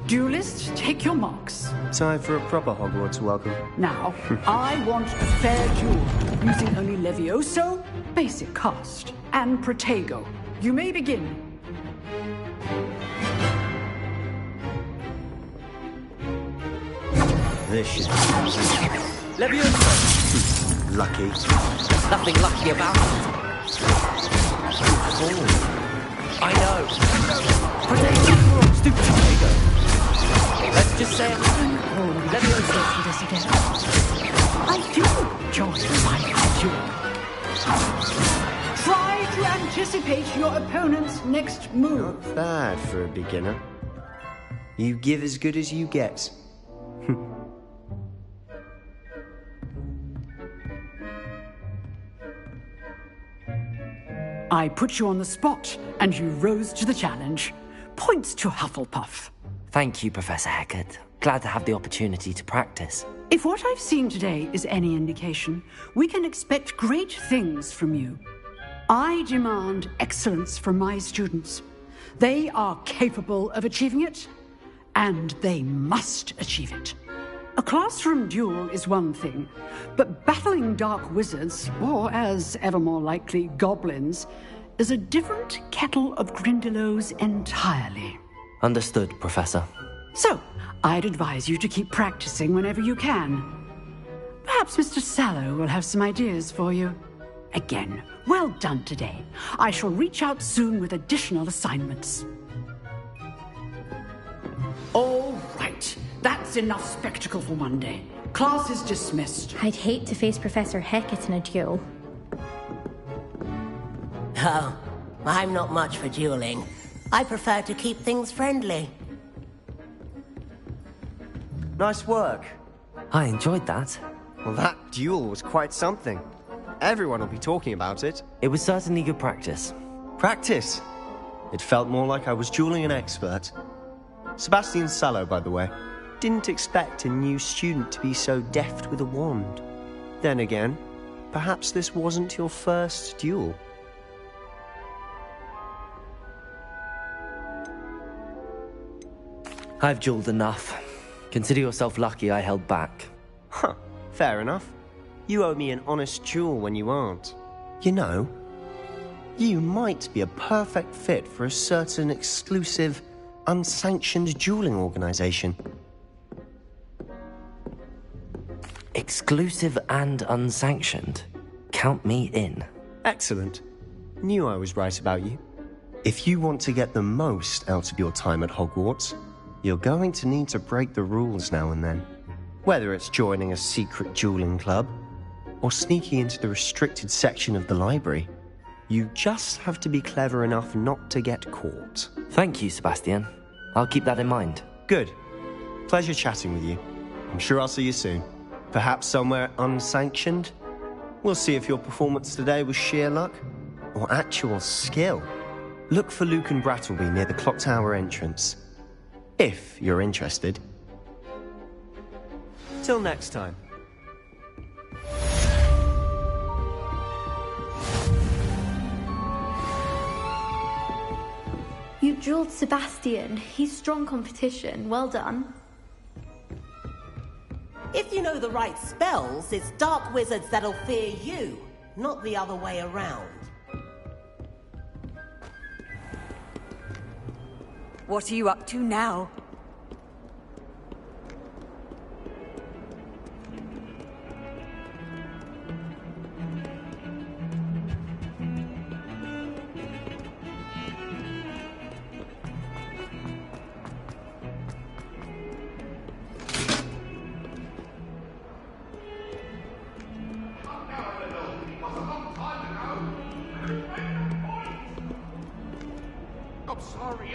Duelists, take your marks. Time for a proper Hogwarts welcome. Now, I want a fair duel, using only Levioso, basic cast, and Protego. You may begin. This should be Levioso! lucky. Nothing lucky about it. Oh, I know. Protego! Stupid Protego! Let's just say Levioso for this again. I do enjoy my duel. Try to anticipate your opponent's next move. Not bad for a beginner. You give as good as you get. I put you on the spot, and you rose to the challenge. Points to Hufflepuff. Thank you, Professor Hecat. Glad to have the opportunity to practice. If what I've seen today is any indication, we can expect great things from you. I demand excellence from my students. They are capable of achieving it, and they must achieve it. A classroom duel is one thing, but battling dark wizards, or as ever more likely, goblins, is a different kettle of Grindylows entirely. Understood, Professor. So, I'd advise you to keep practicing whenever you can. Perhaps Mr. Sallow will have some ideas for you. Again, well done today. I shall reach out soon with additional assignments. All right. That's enough spectacle for one day. Class is dismissed. I'd hate to face Professor Hecat in a duel. Oh, I'm not much for dueling. I prefer to keep things friendly. Nice work. I enjoyed that. Well, that duel was quite something. Everyone will be talking about it. It was certainly good practice. Practice? It felt more like I was dueling an expert. Sebastian Sallow, by the way. Didn't expect a new student to be so deft with a wand. Then again, perhaps this wasn't your first duel. I've jeweled enough. Consider yourself lucky I held back. Huh, fair enough. You owe me an honest jewel when you aren't. You know, you might be a perfect fit for a certain exclusive, unsanctioned dueling organization. Exclusive and unsanctioned? Count me in. Excellent. Knew I was right about you. If you want to get the most out of your time at Hogwarts, you're going to need to break the rules now and then. Whether it's joining a secret dueling club, or sneaking into the restricted section of the library, you just have to be clever enough not to get caught. Thank you, Sebastian. I'll keep that in mind. Good. Pleasure chatting with you. I'm sure I'll see you soon. Perhaps somewhere unsanctioned? We'll see if your performance today was sheer luck or actual skill. Look for Luke and Brattleby near the clock tower entrance. If you're interested. Till next time. You jeweled Sebastian. He's strong competition. Well done. If you know the right spells, it's dark wizards that'll fear you, not the other way around. What are you up to now?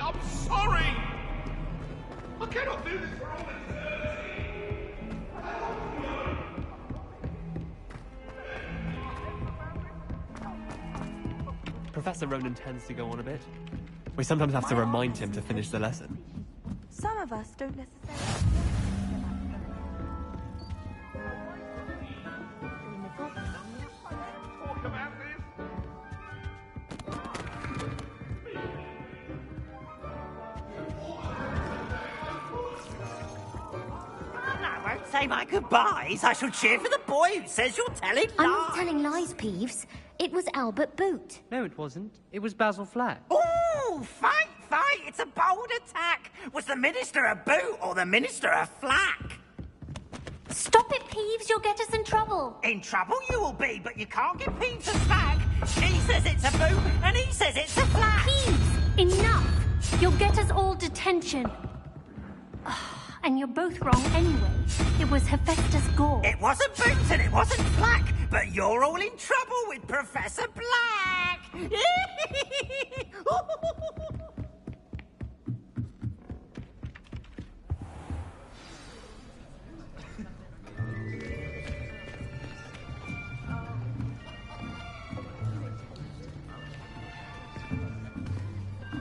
I'm sorry! I cannot do this for all eternity! Professor Ronan tends to go on a bit. We sometimes have to remind him to finish the lesson. Some of us don't necessarily... Say my goodbyes. I shall cheer for the boy who says you're telling lies. I'm not telling lies, Peeves. It was Albert Boot. No, it wasn't. It was Basil Flack. Oh, fight! It's a bold attack. Was the Minister a boot or the Minister a flack? Stop it, Peeves. You'll get us in trouble. In trouble you will be, but you can't get Peeves a flag. She says it's a boot and he says it's a flack. Peeves, enough. You'll get us all detention. And you're both wrong anyway. It was Hephaestus Gore. It wasn't Boots and it wasn't Flack, but you're all in trouble with Professor Black.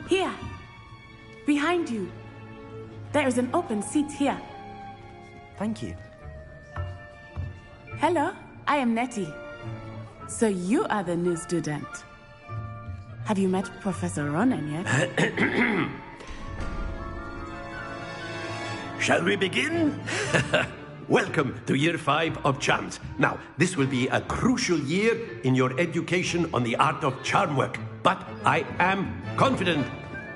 Here, behind you. There is an open seat here. Thank you. Hello, I am Nettie. So you are the new student. Have you met Professor Ronan yet? Shall we begin? Welcome to Year 5 of Charms. Now, this will be a crucial year in your education on the art of charm work. But I am confident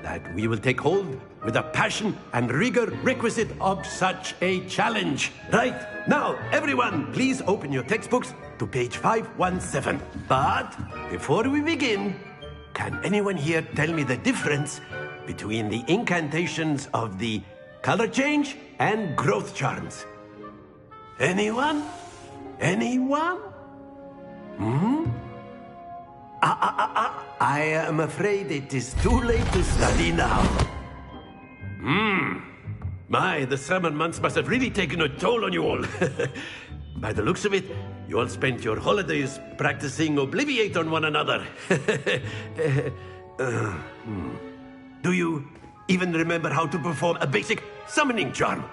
that we will take hold with the passion and rigor requisite of such a challenge. Right, now, everyone, please open your textbooks to page 517. But before we begin, can anyone here tell me the difference between the incantations of the color change and growth charms? Anyone? Anyone? I am afraid it is too late to study now. My, the summer months must have really taken a toll on you all. By the looks of it, you all spent your holidays practicing Obliviate on one another. Do you even remember how to perform a basic summoning charm?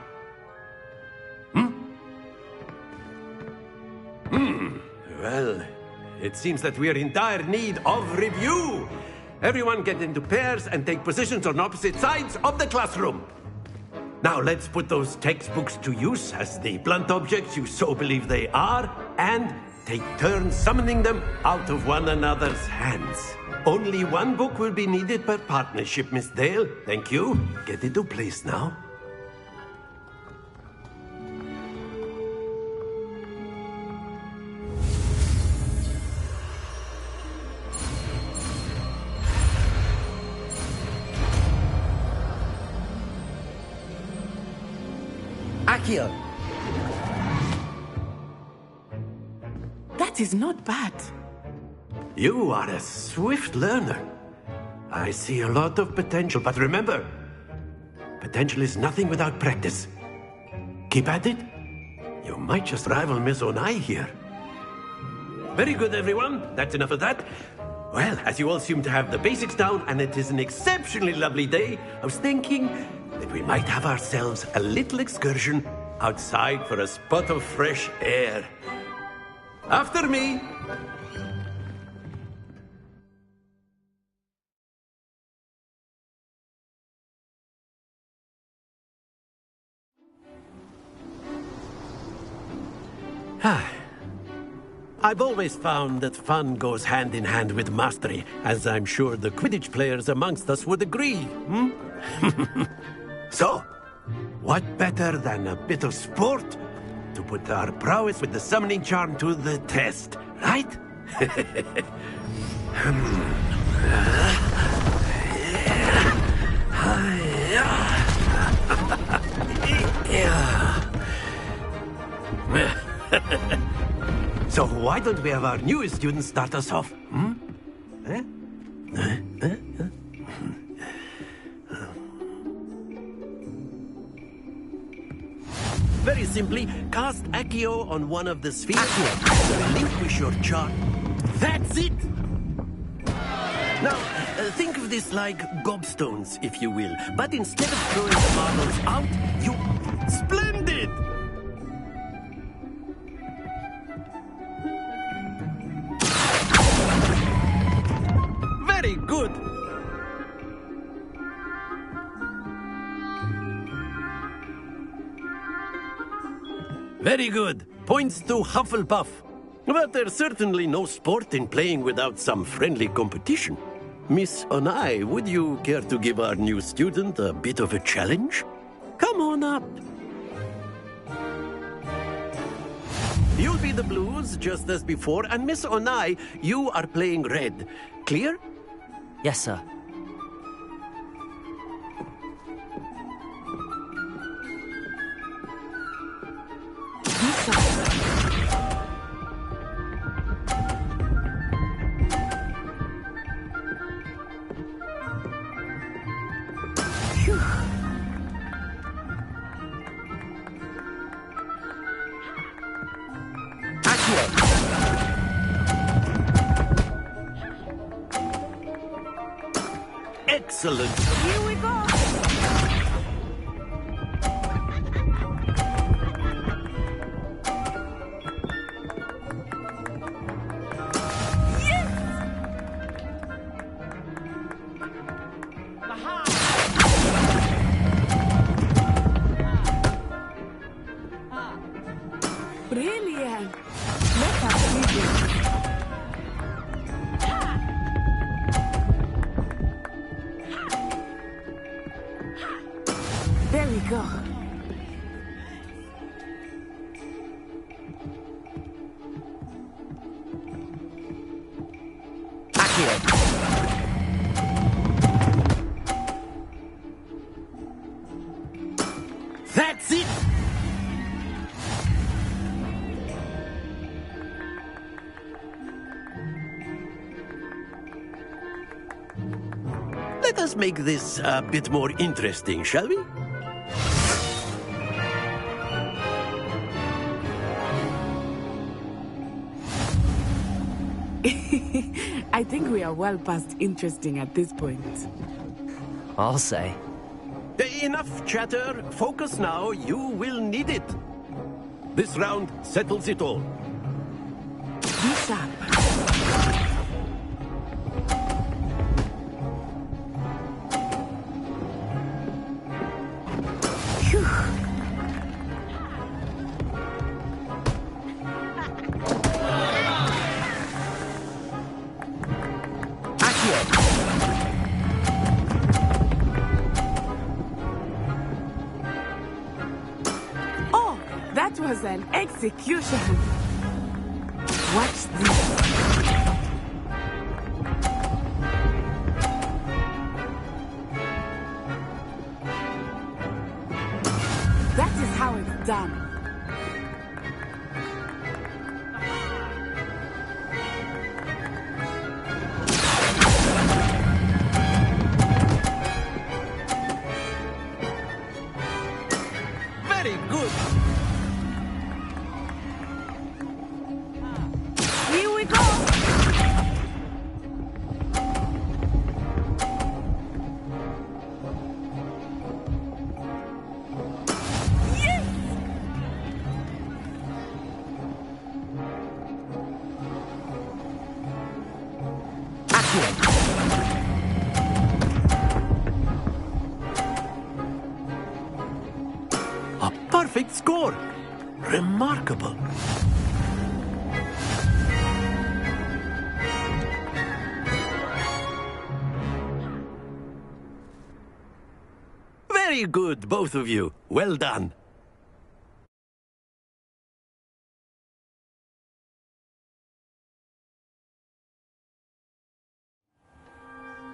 Well, it seems that we are in dire need of review. Everyone get into pairs and take positions on opposite sides of the classroom. Now let's put those textbooks to use as the blunt objects you so believe they are, and take turns summoning them out of one another's hands. Only one book will be needed per partnership, Miss Dale. Thank you. Get into place now. Accio! That is not bad. You are a swift learner. I see a lot of potential, but remember, potential is nothing without practice. Keep at it. You might just rival Miss Onai here. Very good, everyone. That's enough of that. Well, as you all seem to have the basics down, and it is an exceptionally lovely day, I was thinking that we might have ourselves a little excursion outside for a spot of fresh air. After me. I've always found that fun goes hand in hand with mastery, as I'm sure the Quidditch players amongst us would agree. So, what better than a bit of sport to put our prowess with the summoning charm to the test, right? So why don't we have our newest student start us off? Very simply, cast Accio on one of the spheres. Relinquish your charm. That's it! Now, think of this like gobstones, if you will. But instead of throwing the marbles out, you... Splendid! Very good! Very good. Points to Hufflepuff. But there's certainly no sport in playing without some friendly competition. Miss Onai, would you care to give our new student a bit of a challenge? Come on up. You'll be the blues, just as before, and Miss Onai, you are playing red. Clear? Yes, sir. Excellent. Here we go. Brilliant. Let us see this. There we go. That's it! Let us make this a bit more interesting, shall we? I think we are well past interesting at this point. I'll say. Enough chatter. Focus now. You will need it. This round settles it all. Be sharp. Oh, that was an execution. Watch this. That is how it's done. Very good. Here we go. A perfect score. Remarkable. Very good, both of you. Well done.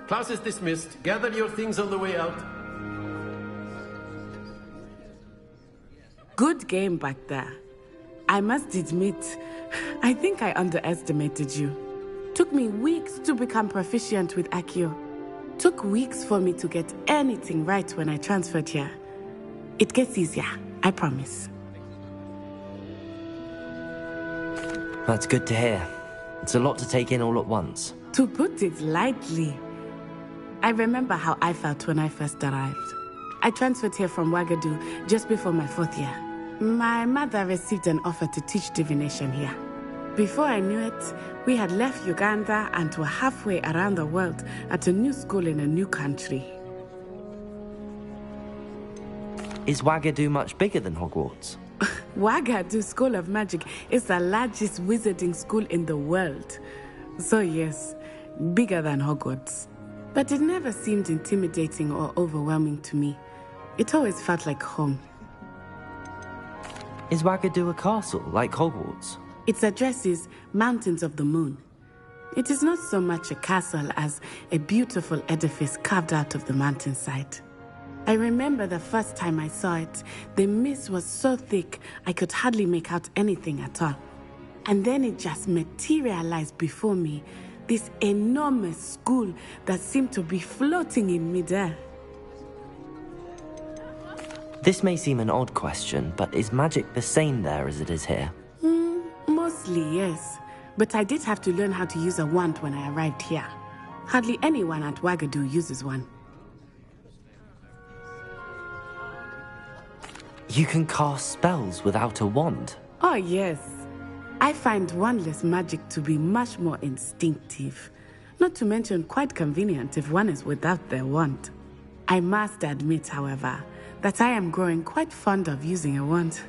Class is dismissed. Gather your things on the way out. Good game back there. I must admit, I think I underestimated you. Took me weeks to become proficient with Accio. Took weeks for me to get anything right when I transferred here. It gets easier, I promise. That's good to hear. It's a lot to take in all at once. To put it lightly, I remember how I felt when I first arrived. I transferred here from Ouagadougou just before my 4th year. My mother received an offer to teach divination here. Before I knew it, we had left Uganda and were halfway around the world at a new school in a new country. Is Ouagadougou much bigger than Hogwarts? Ouagadougou School of Magic is the largest wizarding school in the world. So yes, bigger than Hogwarts. But it never seemed intimidating or overwhelming to me. It always felt like home. Is Ouagadougou a castle, like Hogwarts? Its address is Mountains of the Moon. It is not so much a castle as a beautiful edifice carved out of the mountainside. I remember the first time I saw it, the mist was so thick I could hardly make out anything at all. And then it just materialized before me, this enormous school that seemed to be floating in midair. This may seem an odd question, but is magic the same there as it is here? Mostly, yes. But I did have to learn how to use a wand when I arrived here. Hardly anyone at Ouagadougou uses one. You can cast spells without a wand? Oh, yes. I find wandless magic to be much more instinctive. Not to mention quite convenient if one is without their wand. I must admit, however, that I am growing quite fond of using a wand.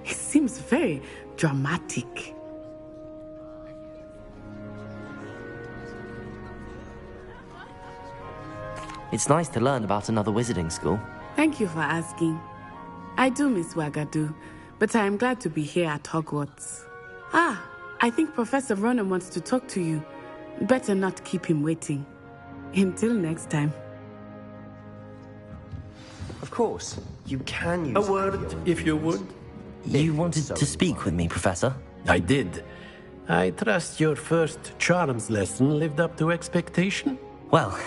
It seems very dramatic. It's nice to learn about another wizarding school. Thank you for asking. I do miss Ouagadougou, but I am glad to be here at Hogwarts. Ah, I think Professor Ronan wants to talk to you. Better not keep him waiting. Until next time. Of course, you can use... A word, if you would. You wanted to speak with me, Professor? I did. I trust your first charms lesson lived up to expectation? Well,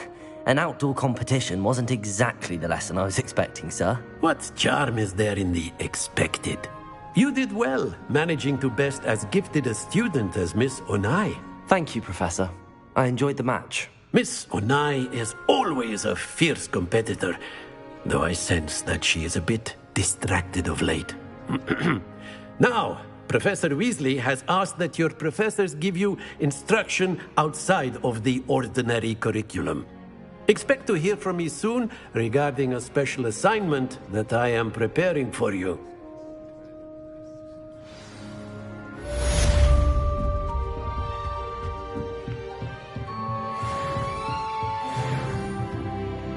an outdoor competition wasn't exactly the lesson I was expecting, sir. What charm is there in the expected? You did well, managing to best as gifted a student as Miss Onai. Thank you, Professor. I enjoyed the match. Miss Onai is always a fierce competitor, though I sense that she is a bit distracted of late. Now, Professor Weasley has asked that your professors give you instruction outside of the ordinary curriculum. Expect to hear from me soon regarding a special assignment that I am preparing for you.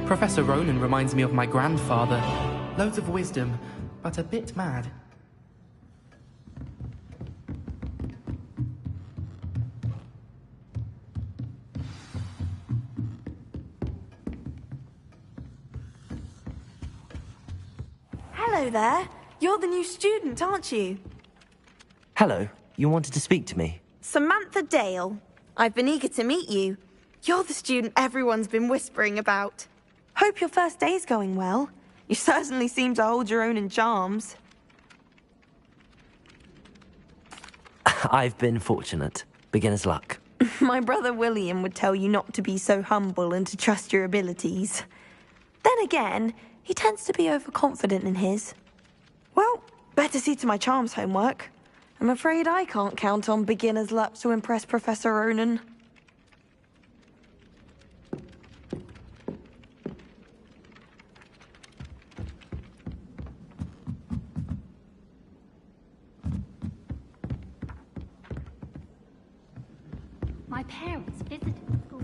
Professor Ronan reminds me of my grandfather. Loads of wisdom, but a bit mad. Hello there. You're the new student, aren't you? Hello, you wanted to speak to me? Samantha Dale. I've been eager to meet you. You're the student everyone's been whispering about. Hope your first day's going well. You certainly seem to hold your own in charms. I've been fortunate. Beginner's luck. My brother William would tell you not to be so humble and to trust your abilities. Then again, he tends to be overconfident in his. Well, better see to my charms homework. I'm afraid I can't count on beginner's luck to impress Professor Ronan. My parents visited the school.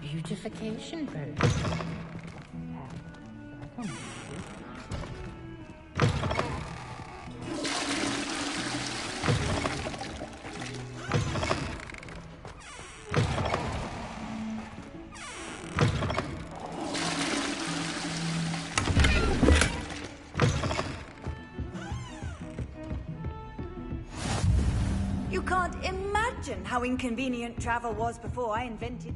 Beautification bird. You can't imagine how inconvenient travel was before I invented...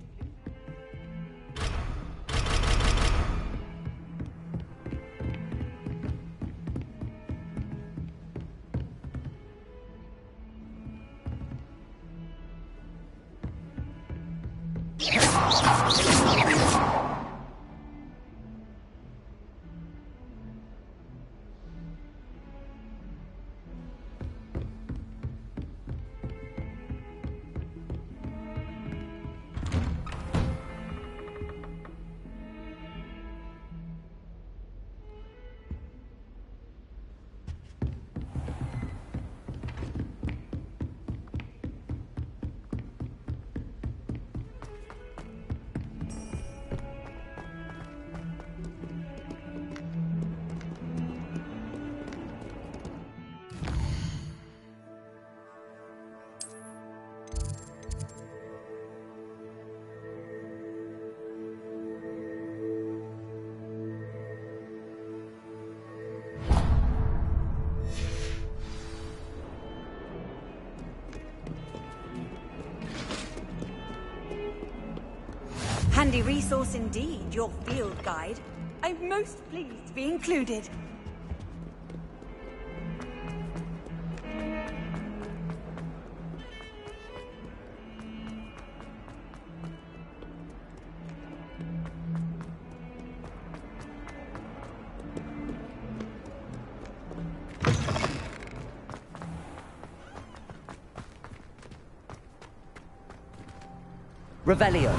Handy resource indeed, your field guide. I'm most pleased to be included. Revelio.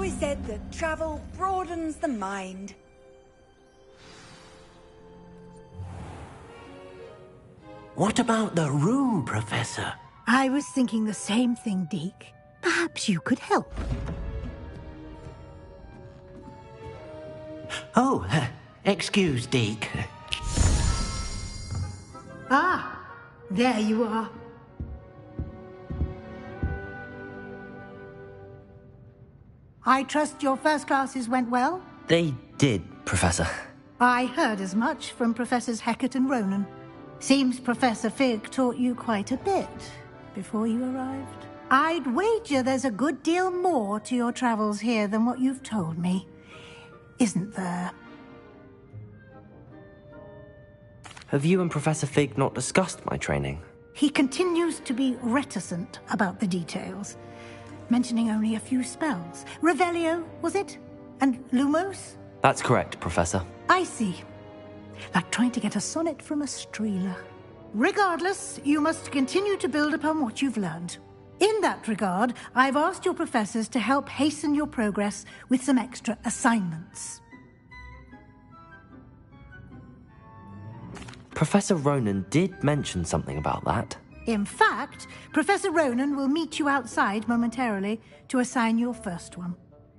always said that travel broadens the mind. What about the room, Professor? I was thinking the same thing, Deke. Perhaps you could help. Oh, excuse, Deke. Ah, there you are. I trust your first classes went well? They did, Professor. I heard as much from Professors Hecat and Ronan. Seems Professor Fig taught you quite a bit before you arrived. I'd wager there's a good deal more to your travels here than what you've told me. Isn't there? Have you and Professor Fig not discussed my training? He continues to be reticent about the details, mentioning only a few spells. Revelio, was it? And Lumos? That's correct, Professor. I see. Like trying to get a sonnet from a streeler. Regardless, you must continue to build upon what you've learned. In that regard, I've asked your professors to help hasten your progress with some extra assignments. Professor Ronan did mention something about that. In fact, Professor Ronan will meet you outside momentarily to assign your first one.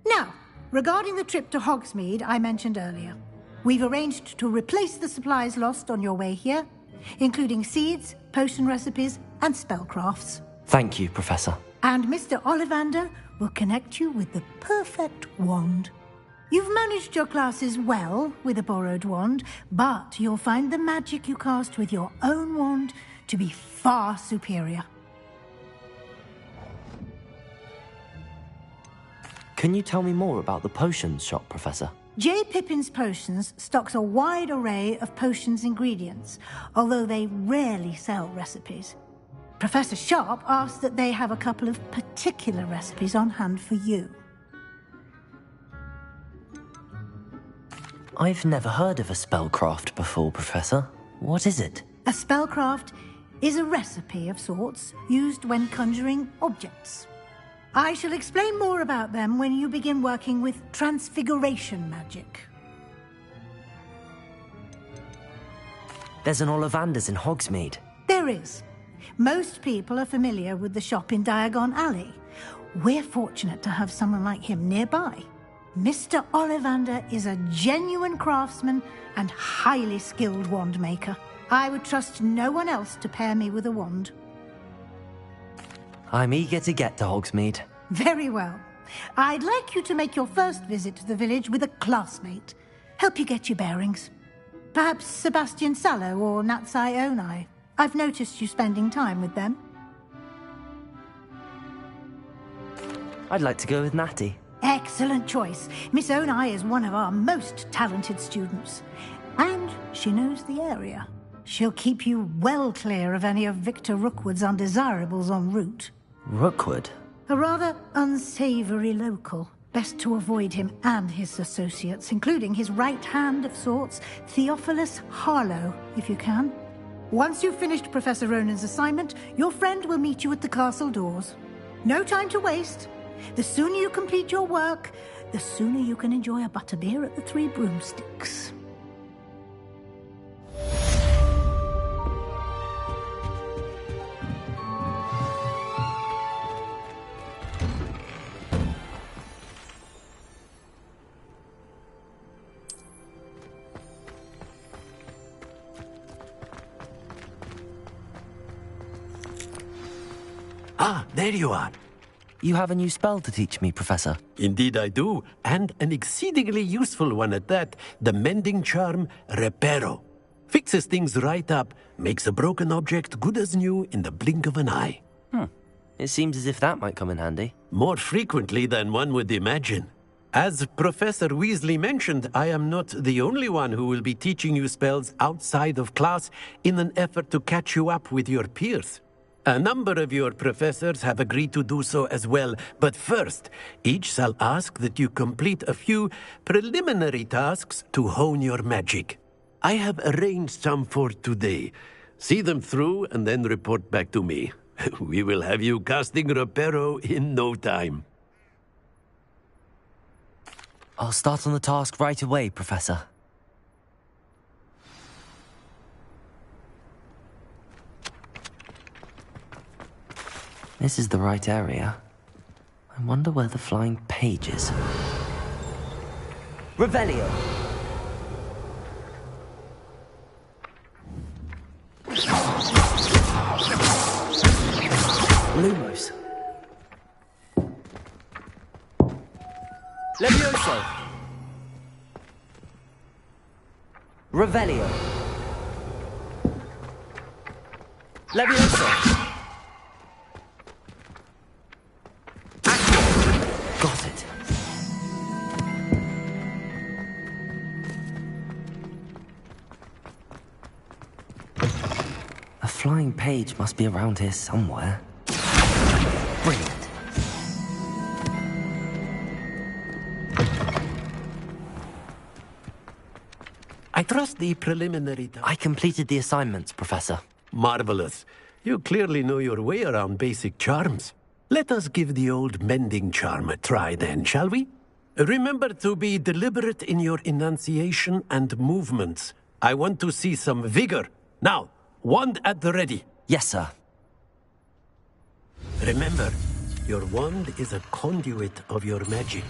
Now, regarding the trip to Hogsmeade I mentioned earlier, we've arranged to replace the supplies lost on your way here, including seeds, potion recipes, and spellcrafts. Thank you, Professor. And Mr. Ollivander will connect you with the perfect wand. You've managed your classes well with a borrowed wand, but you'll find the magic you cast with your own wand to be far superior. Can you tell me more about the potions shop, Professor? J. Pippin's Potions stocks a wide array of potions ingredients, although they rarely sell recipes. Professor Sharp asked that they have a couple of particular recipes on hand for you. I've never heard of a spellcraft before, Professor. What is it? A spellcraft is a recipe of sorts used when conjuring objects. I shall explain more about them when you begin working with transfiguration magic. There's an Ollivander's in Hogsmeade. There is. Most people are familiar with the shop in Diagon Alley. We're fortunate to have someone like him nearby. Mr. Ollivander is a genuine craftsman and highly skilled wand maker. I would trust no one else to pair me with a wand. I'm eager to get to Hogsmeade. Very well. I'd like you to make your first visit to the village with a classmate. Help you get your bearings. Perhaps Sebastian Sallow or Natsai Onai. I've noticed you spending time with them. I'd like to go with Natty. Excellent choice. Miss Onai is one of our most talented students. And she knows the area. She'll keep you well clear of any of Victor Rookwood's undesirables en route. Rookwood? A rather unsavory local. Best to avoid him and his associates, including his right hand of sorts, Theophilus Harlow, if you can. Once you've finished Professor Ronan's assignment, your friend will meet you at the castle doors. No time to waste. The sooner you complete your work, the sooner you can enjoy a butterbeer at the Three Broomsticks. Ah, there you are. You have a new spell to teach me, Professor. Indeed I do, and an exceedingly useful one at that. The mending charm, Reparo. Fixes things right up, makes a broken object good as new in the blink of an eye. It seems as if that might come in handy. More frequently than one would imagine. As Professor Weasley mentioned, I am not the only one who will be teaching you spells outside of class in an effort to catch you up with your peers. A number of your professors have agreed to do so as well, but first, each shall ask that you complete a few preliminary tasks to hone your magic. I have arranged some for today. See them through and then report back to me. We will have you casting Reparo in no time. I'll start on the task right away, Professor. This is the right area. I wonder where the flying page is. Revelio! Lumos. Levioso. Revelio. Levioso. Got it. A flying page must be around here somewhere. Brilliant. I trust the preliminary... I completed the assignments, Professor. Marvelous. You clearly know your way around basic charms. Let us give the old mending charm a try then, shall we? Remember to be deliberate in your enunciation and movements. I want to see some vigor. Now, wand at the ready. Yes, sir. Remember, your wand is a conduit of your magic.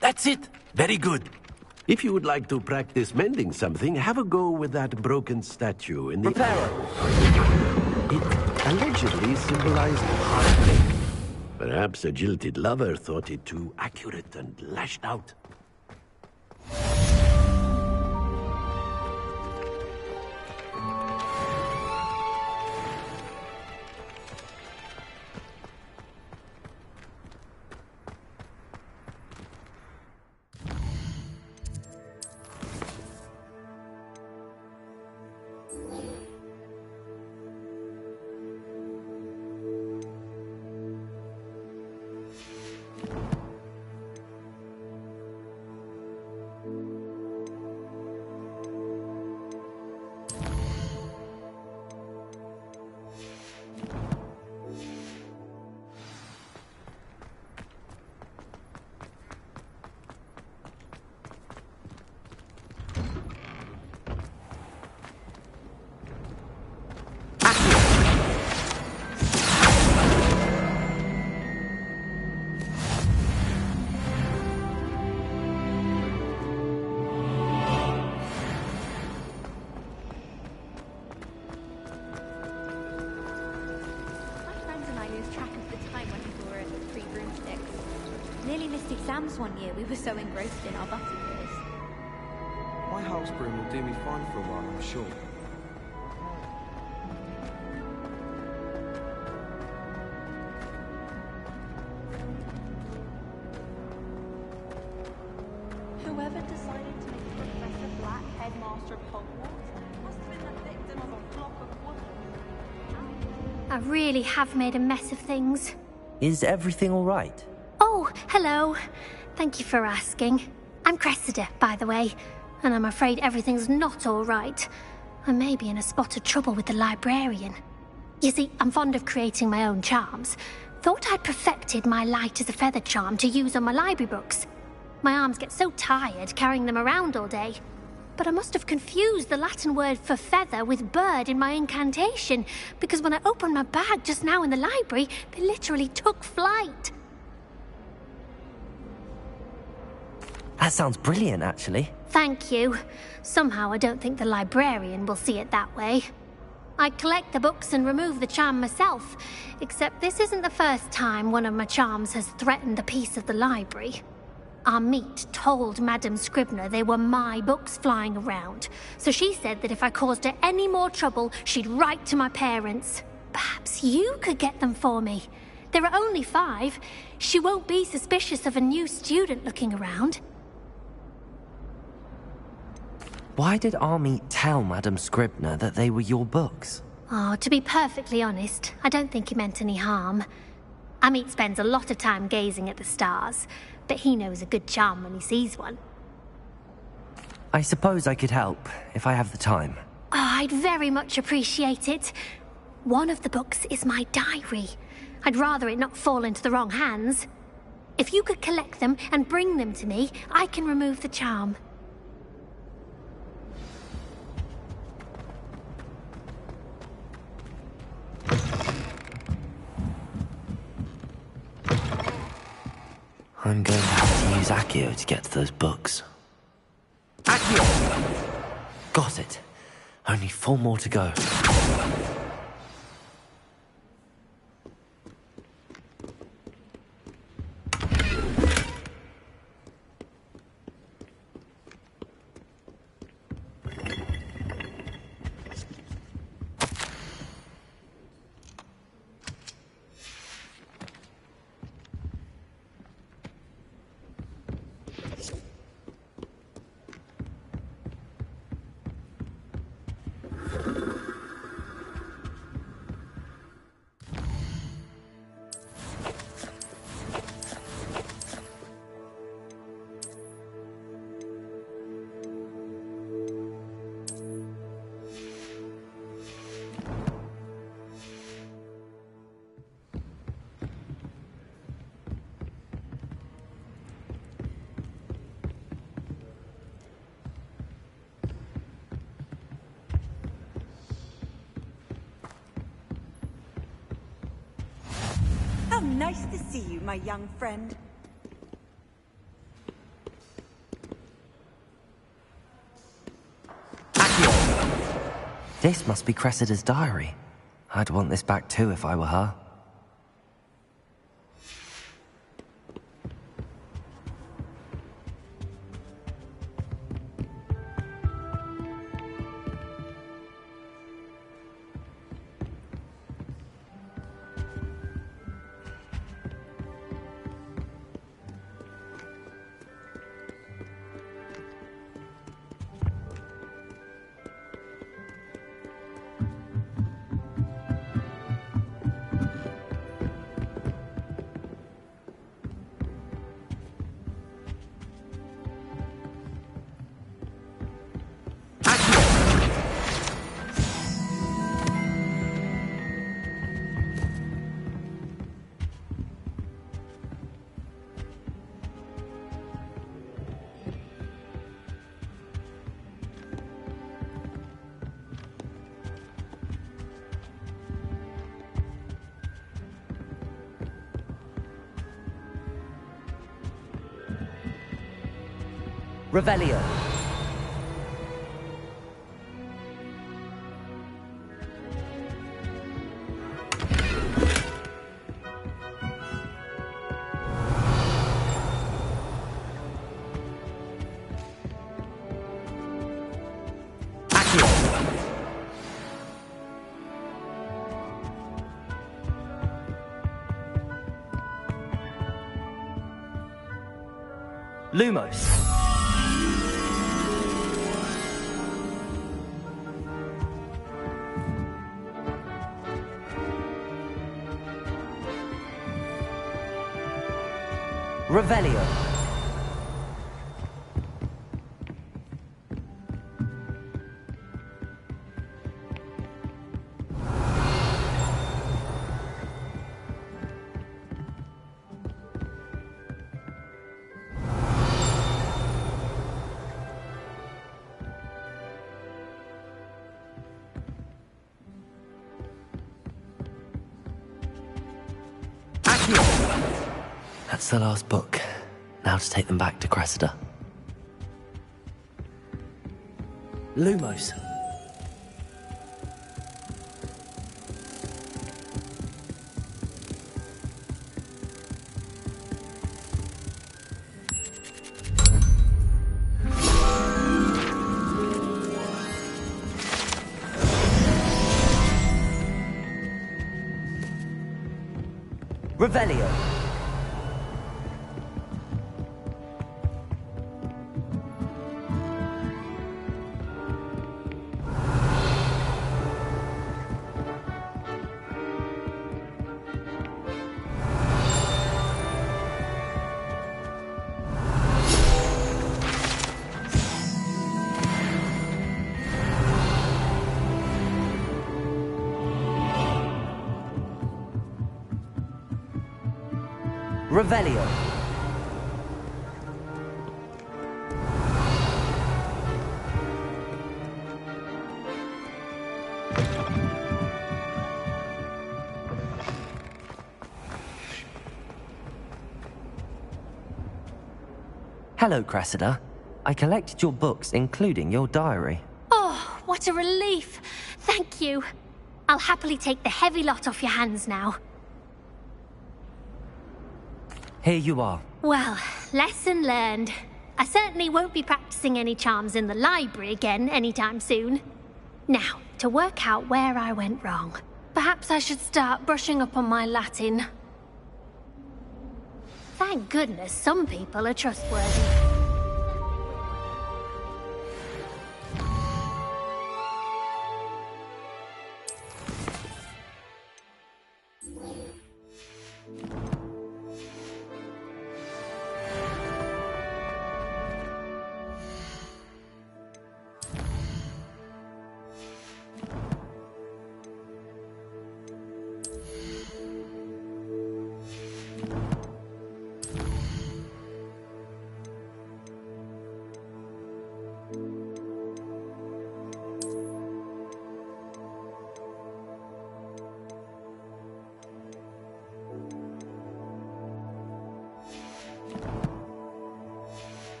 That's it. Very good. If you would like to practice mending something, have a go with that broken statue in the... Reparo. It allegedly symbolized heartbreak. Perhaps a jilted lover thought it too accurate and lashed out. Exams one year, we were so engrossed in our butterbeers. My house broom will do me fine for a while, I'm sure. Whoever decided to make Professor Black headmaster of Hogwarts must have been the victim of a flock of wolves. I really have made a mess of things. Is everything all right? Oh, hello. Thank you for asking. I'm Cressida, by the way, and I'm afraid everything's not all right. I may be in a spot of trouble with the librarian. You see, I'm fond of creating my own charms. Thought I'd perfected my light as a feather charm to use on my library books. My arms get so tired carrying them around all day. But I must have confused the Latin word for feather with bird in my incantation, because when I opened my bag just now in the library, they literally took flight. That sounds brilliant, actually. Thank you. Somehow I don't think the librarian will see it that way. I collect the books and remove the charm myself, except this isn't the first time one of my charms has threatened the peace of the library. Our meet told Madame Scribner they were my books flying around, so she said that if I caused her any more trouble, she'd write to my parents. Perhaps you could get them for me. There are only 5. She won't be suspicious of a new student looking around. Why did Army tell Madame Scribner that they were your books? Oh, to be perfectly honest, I don't think he meant any harm. Amit spends a lot of time gazing at the stars, but he knows a good charm when he sees one. I suppose I could help, if I have the time. Oh, I'd very much appreciate it. One of the books is my diary. I'd rather it not fall into the wrong hands. If you could collect them and bring them to me, I can remove the charm. I'm going to have to use Accio to get to those books. Accio! Got it. Only 4 more to go. How nice to see you, my young friend. This must be Cressida's diary. I'd want this back too if I were her. Revelio. Lumos. Revelio. That's the last book. Now to take them back to Cressida. Lumos. Revelio. Revelio. Hello, Cressida. I collected your books, including your diary. Oh, what a relief. Thank you. I'll happily take the heavy lot off your hands now. Here you are. Well, lesson learned. I certainly won't be practicing any charms in the library again anytime soon. Now, to work out where I went wrong. Perhaps I should start brushing up on my Latin. Thank goodness some people are trustworthy.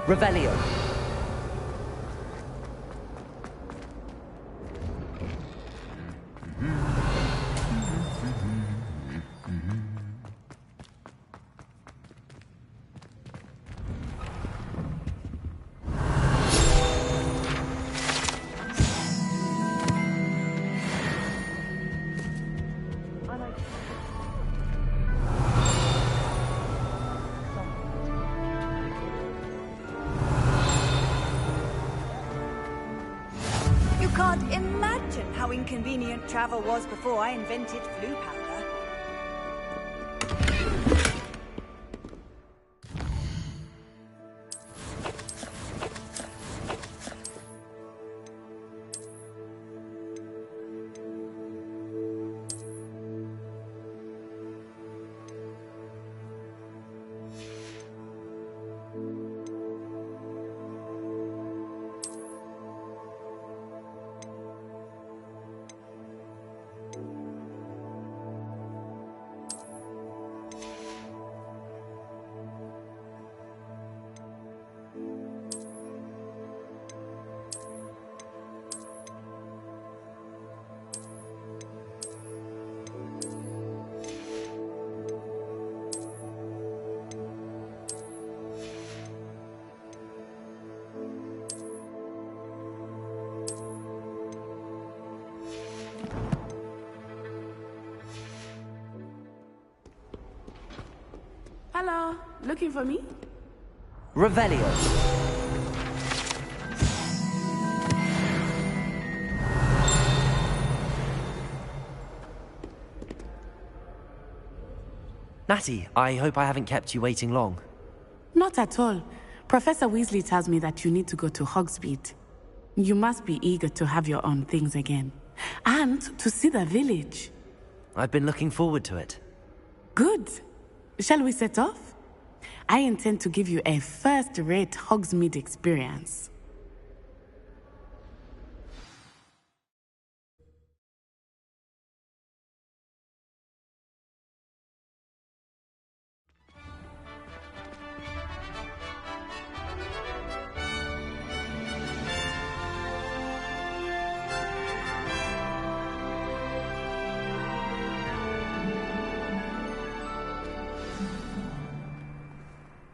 Revelio. Can't imagine how inconvenient travel was before I invented flu powder. Hello, looking for me? Revelio. Natty, I hope I haven't kept you waiting long. Not at all. Professor Weasley tells me that you need to go to Hogsmeade. You must be eager to have your own things again. And to see the village. I've been looking forward to it. Good. Shall we set off? I intend to give you a first-rate Hogsmeade experience.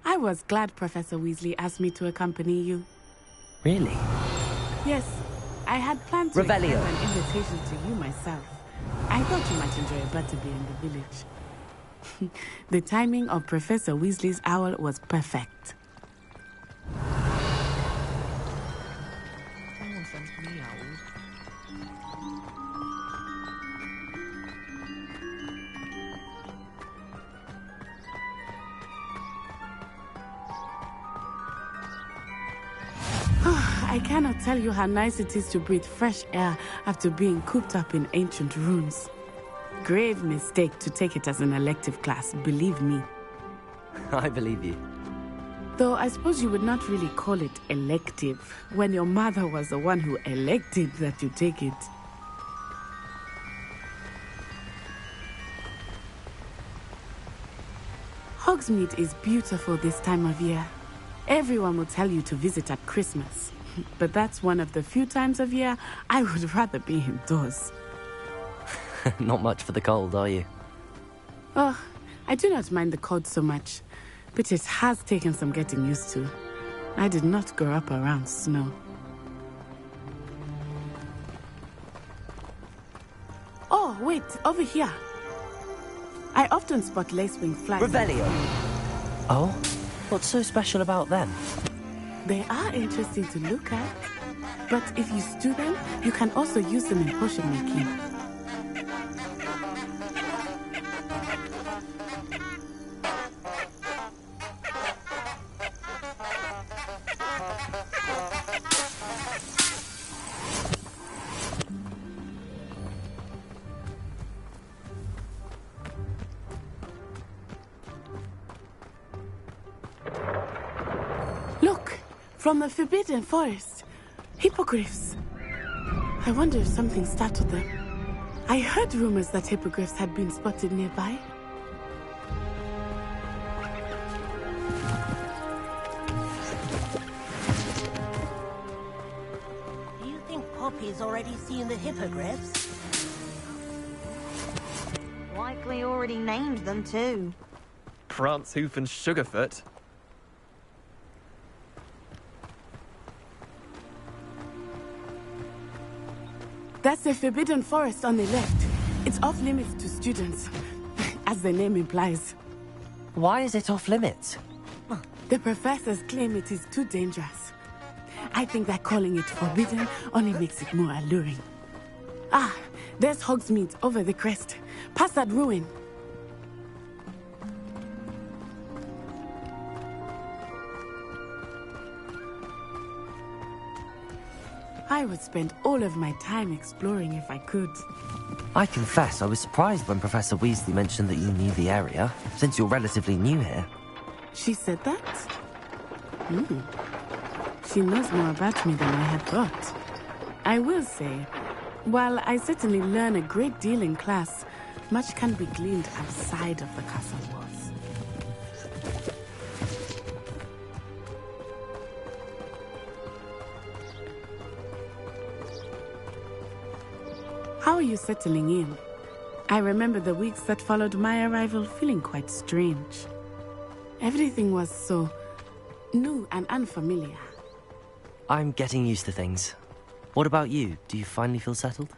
I was glad Professor Weasley asked me to accompany you. Really? Yes, I had planned to extend Revelio. an invitation to you myself. I thought you might enjoy a butterbeer in the village. The timing of Professor Weasley's owl was perfect. Someone sent me owls. I cannot tell you how nice it is to breathe fresh air after being cooped up in ancient ruins. Grave mistake to take it as an elective class, believe me. I believe you. Though I suppose you would not really call it elective when your mother was the one who elected that you take it. Hogsmeade is beautiful this time of year. Everyone will tell you to visit at Christmas. But that's one of the few times of year I would rather be indoors. Not much for the cold, are you? Oh, I do not mind the cold so much, but it has taken some getting used to. I did not grow up around snow. Oh, wait, over here. I often spot lacewing flies. Revelio! Oh? What's so special about them? They are interesting to look at, but if you stew them, you can also use them in potion making. Look, from the Forbidden Forest. Hippogriffs. I wonder if something startled them. I heard rumors that hippogriffs had been spotted nearby. Do you think Poppy's already seen the hippogriffs? Likely already named them too. Prancehoof and Sugarfoot. That's the Forbidden Forest on the left. It's off limits to students, as the name implies. Why is it off limits? The professors claim it is too dangerous. I think that calling it forbidden only makes it more alluring. Ah, there's Hogsmeade over the crest. Past that ruin. I would spend all of my time exploring if I could. I confess I was surprised when Professor Weasley mentioned that you knew the area, since you're relatively new here. She said that? She knows more about me than I had thought. I will say, while I certainly learn a great deal in class, much can be gleaned outside of the castle walls. How are you settling in? I remember the weeks that followed my arrival feeling quite strange. Everything was so new and unfamiliar. I'm getting used to things. What about you? Do you finally feel settled?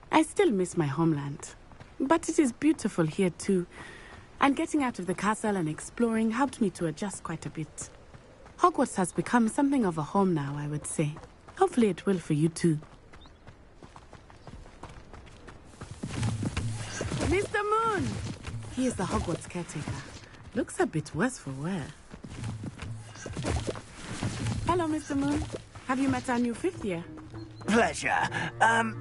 I still miss my homeland, but it is beautiful here too. And getting out of the castle and exploring helped me to adjust quite a bit. Hogwarts has become something of a home now, I would say. Hopefully it will for you too. Mr. Moon! He is the Hogwarts caretaker. Looks a bit worse for wear. Hello, Mr. Moon. Have you met our new fifth year? Pleasure.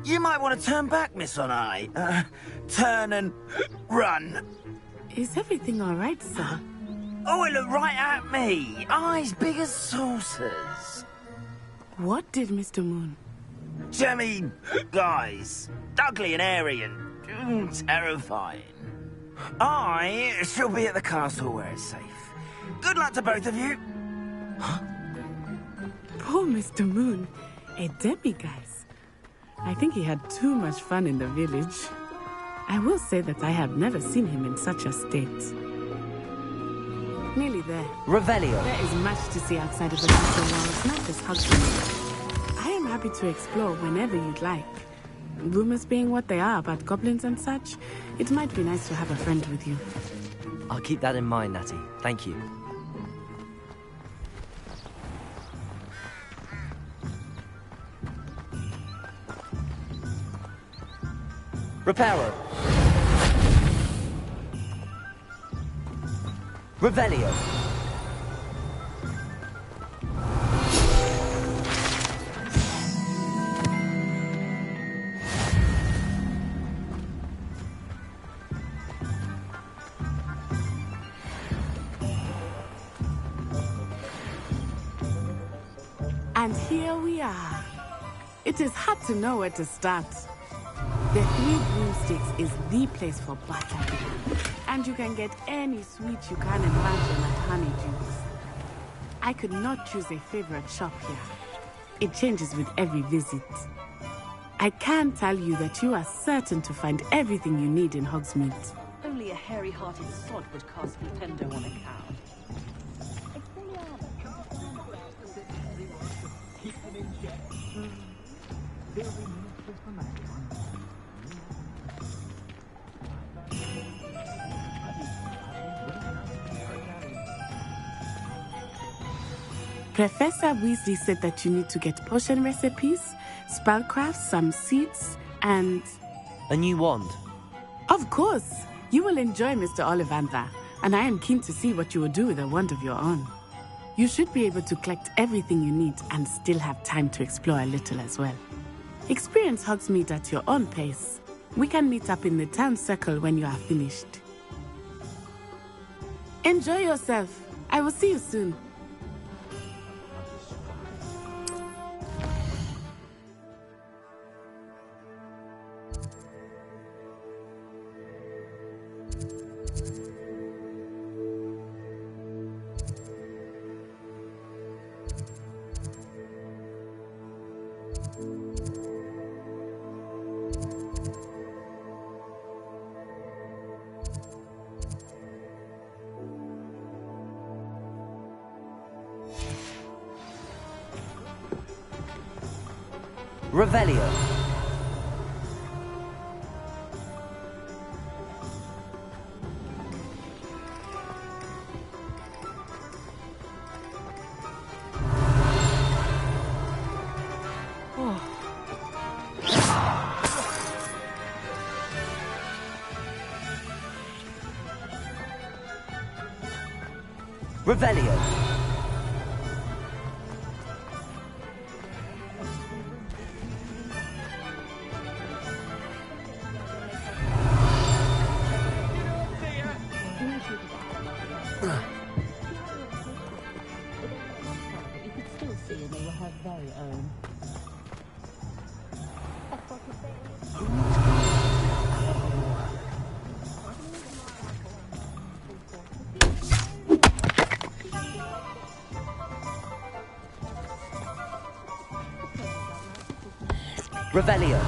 You might want to turn back, Miss On-Eye. Turn and run. Is everything all right, sir? Oh, it looked right at me. Eyes big as saucers. What did Mr. Moon? Jemmy, guys. Ugly and airy and terrifying. I shall be at the castle where it's safe. Good luck to both of you. Poor Mr. Moon. A demiguise. I think he had too much fun in the village. I will say that I have never seen him in such a state. Nearly there. Revelio. There is much to see outside of the castle walls, not just Hogwarts. I am happy to explore whenever you'd like. Rumors being what they are about goblins and such, it might be nice to have a friend with you. I'll keep that in mind, Natty. Thank you. Reparo. Revelio. And here we are. It is hard to know where to start. The Three Broomsticks is the place for butterbeer, and you can get any sweet you can imagine at Honeydews. I could not choose a favorite shop here. It changes with every visit. I can tell you that you are certain to find everything you need in Hogsmeade. Only a hairy-hearted sod would cast Nintendo on a cow. Professor Weasley said that you need to get potion recipes, spellcrafts, some seeds, and... A new wand? Of course! You will enjoy Mr. Ollivander, and I am keen to see what you will do with a wand of your own. You should be able to collect everything you need and still have time to explore a little as well. Experience Hogsmeade at your own pace. We can meet up in the town circle when you are finished. Enjoy yourself. I will see you soon. Revelio. Revelio. Revelio.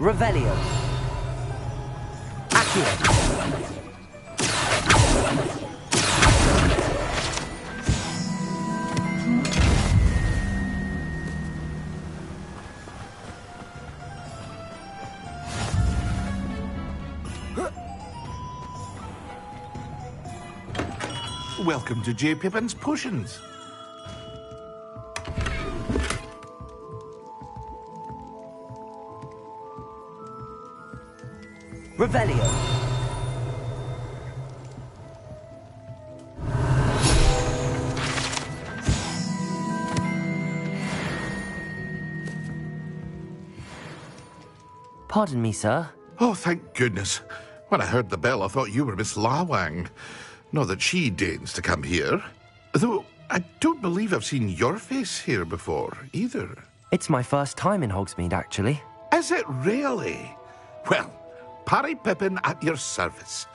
Revelio. Accio. Welcome to J. Pippin's Potions. Revelio. Pardon me, sir. Oh, thank goodness. When I heard the bell, I thought you were Miss Lawang. Not that she deigns to come here. Though I don't believe I've seen your face here before, either. It's my first time in Hogsmeade, actually. Is it really? Well, Parry Pippin at your service.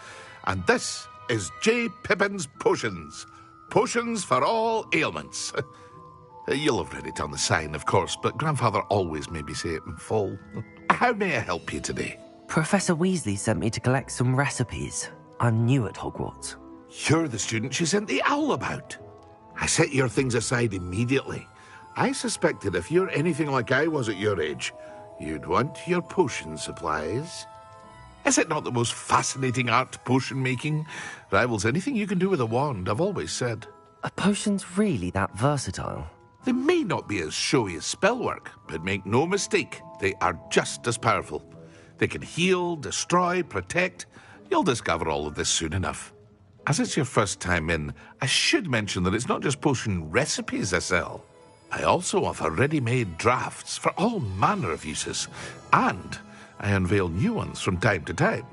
And this is J. Pippin's Potions. Potions for all ailments. You'll have read it on the sign, of course, but Grandfather always made me say it in full. How may I help you today? Professor Weasley sent me to collect some recipes. I'm new at Hogwarts. You're the student she sent the owl about. I set your things aside immediately. I suspected if you're anything like I was at your age, you'd want your potion supplies. Is it not the most fascinating art, potion making? Rivals anything you can do with a wand, I've always said. Are potions really that versatile? They may not be as showy as spellwork, but make no mistake, they are just as powerful. They can heal, destroy, protect. You'll discover all of this soon enough. As it's your first time in, I should mention that it's not just potion recipes I sell. I also offer ready-made drafts for all manner of uses, and I unveil new ones from time to time.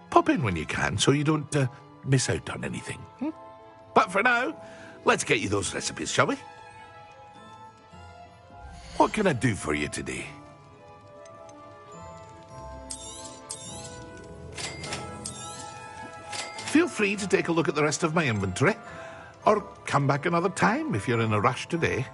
Pop in when you can so you don't miss out on anything. But for now, let's get you those recipes, shall we? What can I do for you today? Feel free to take a look at the rest of my inventory, or come back another time if you're in a rush today.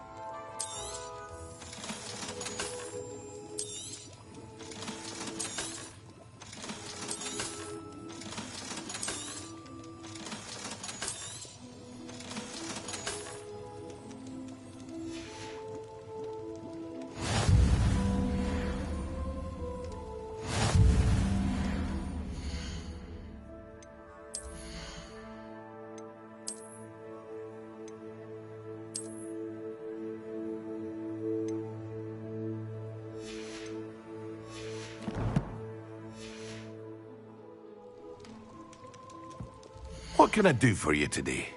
What can I do for you today?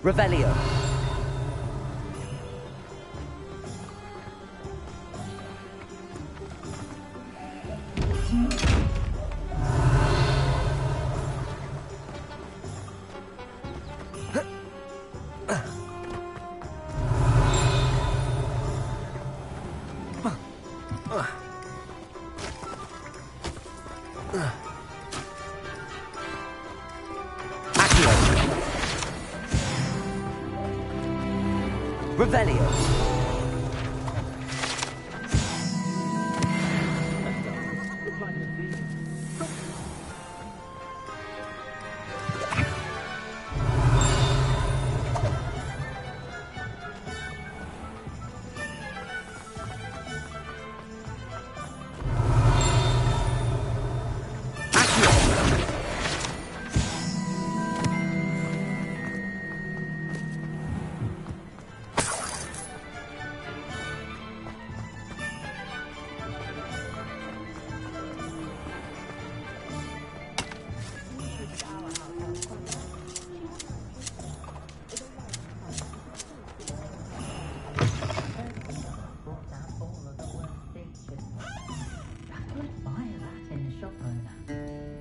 Revelio. Revelio.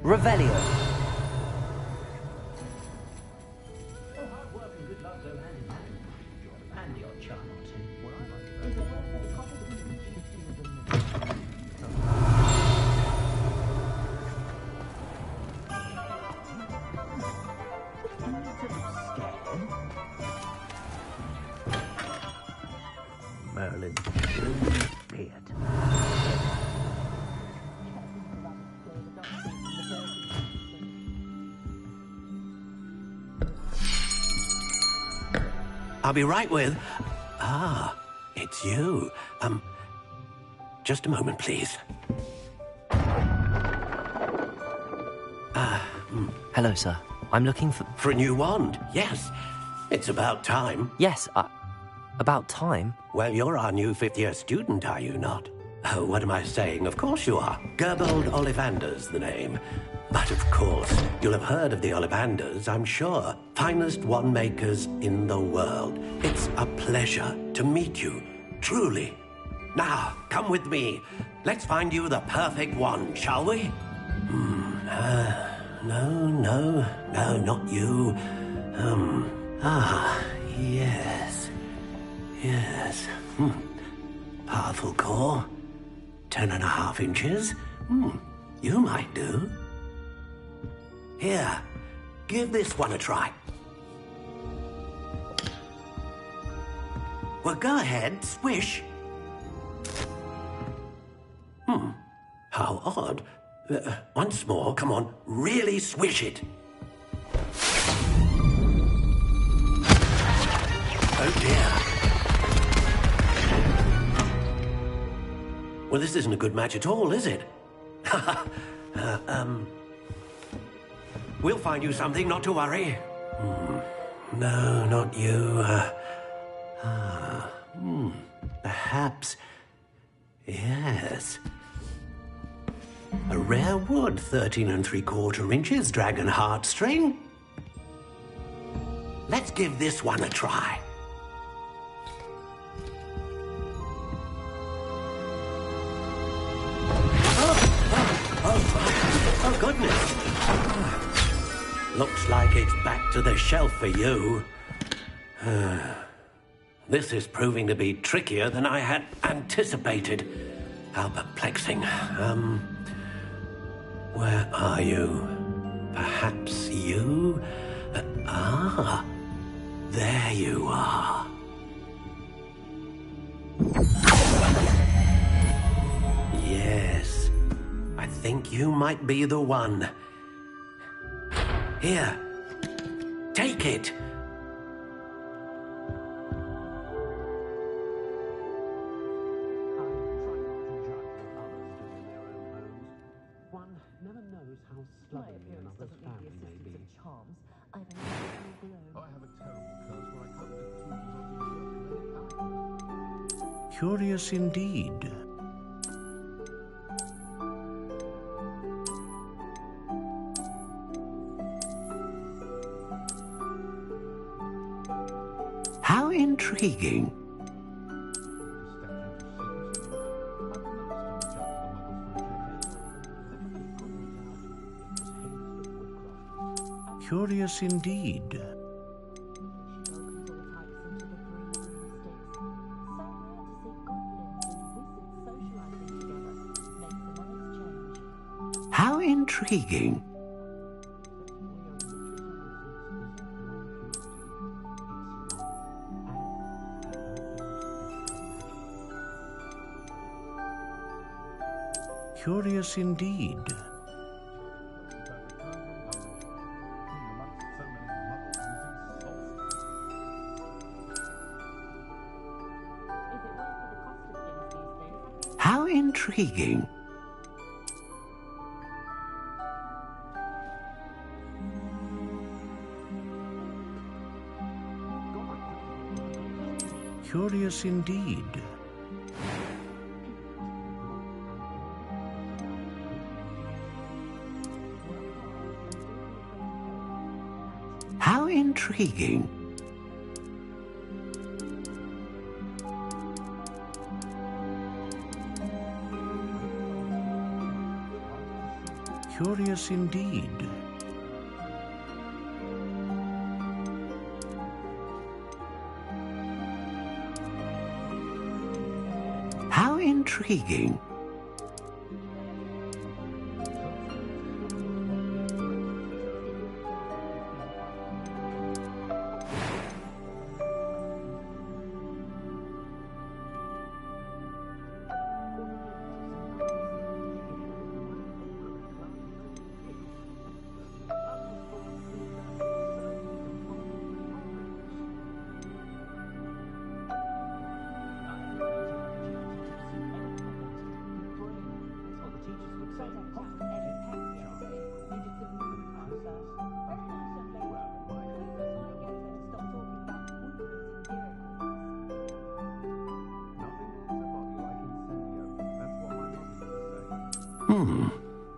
Revelio. Merlin. Beard. I'll be right with... Ah, it's you. Just a moment, please. Hello, sir. I'm looking for... For a new wand, yes. It's about time. Yes, about time? Well, you're our new fifth-year student, are you not? Oh, what am I saying? Of course you are. Gerbold Ollivander's the name. But of course, you'll have heard of the Ollivanders, I'm sure. Finest wand makers in the world. It's a pleasure to meet you, truly. Now, come with me. Let's find you the perfect wand, shall we? No, not you. Yes. Powerful core. 10.5 inches. You might do. Here, give this one a try. Well, go ahead, swish. How odd. Once more, come on, really swish it. Oh dear. Well, this isn't a good match at all, is it? We'll find you something, not to worry. No, not you. Perhaps. Yes. A rare wood, 13 3/4 inches, dragon heartstring. Let's give this one a try. Oh, goodness. Looks like it's back to the shelf for you. This is proving to be trickier than I had anticipated. How perplexing. Where are you? Perhaps you? There you are. Yes, I think you might be the one. Here, take it. Curious indeed. How intriguing. Curious indeed. How intriguing. Curious indeed. How intriguing. Curious indeed. How intriguing. Curious indeed. How intriguing.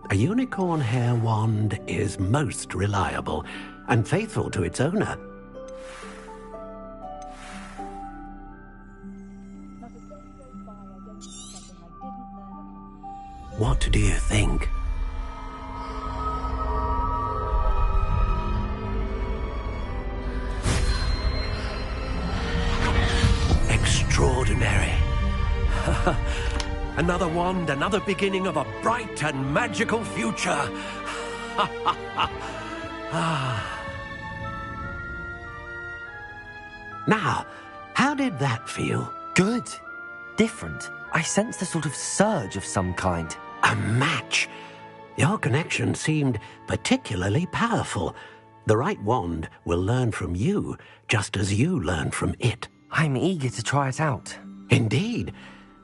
A unicorn hair wand is most reliable and faithful to its owner. What do you think? Extraordinary. Another wand, another beginning of a bright and magical future. Now, how did that feel? Good. Different. I sensed a sort of surge of some kind. A match? Your connection seemed particularly powerful. The right wand will learn from you, just as you learn from it. I'm eager to try it out. Indeed.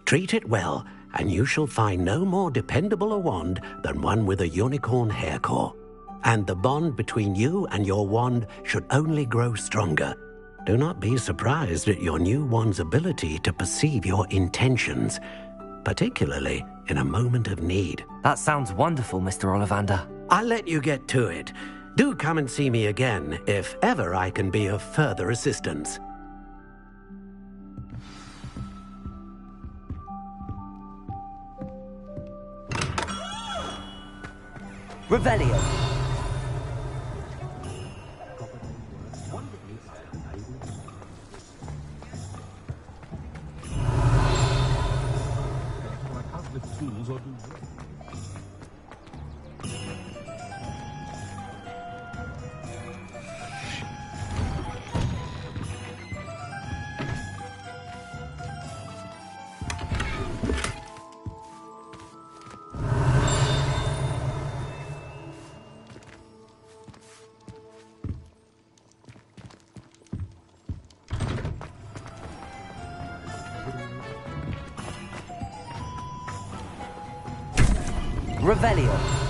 Treat it well, and you shall find no more dependable a wand than one with a unicorn hair core. And the bond between you and your wand should only grow stronger. Do not be surprised at your new wand's ability to perceive your intentions, particularly in a moment of need. That sounds wonderful, Mr. Ollivander. I'll let you get to it. Do come and see me again if ever I can be of further assistance. Revelio. Revelio.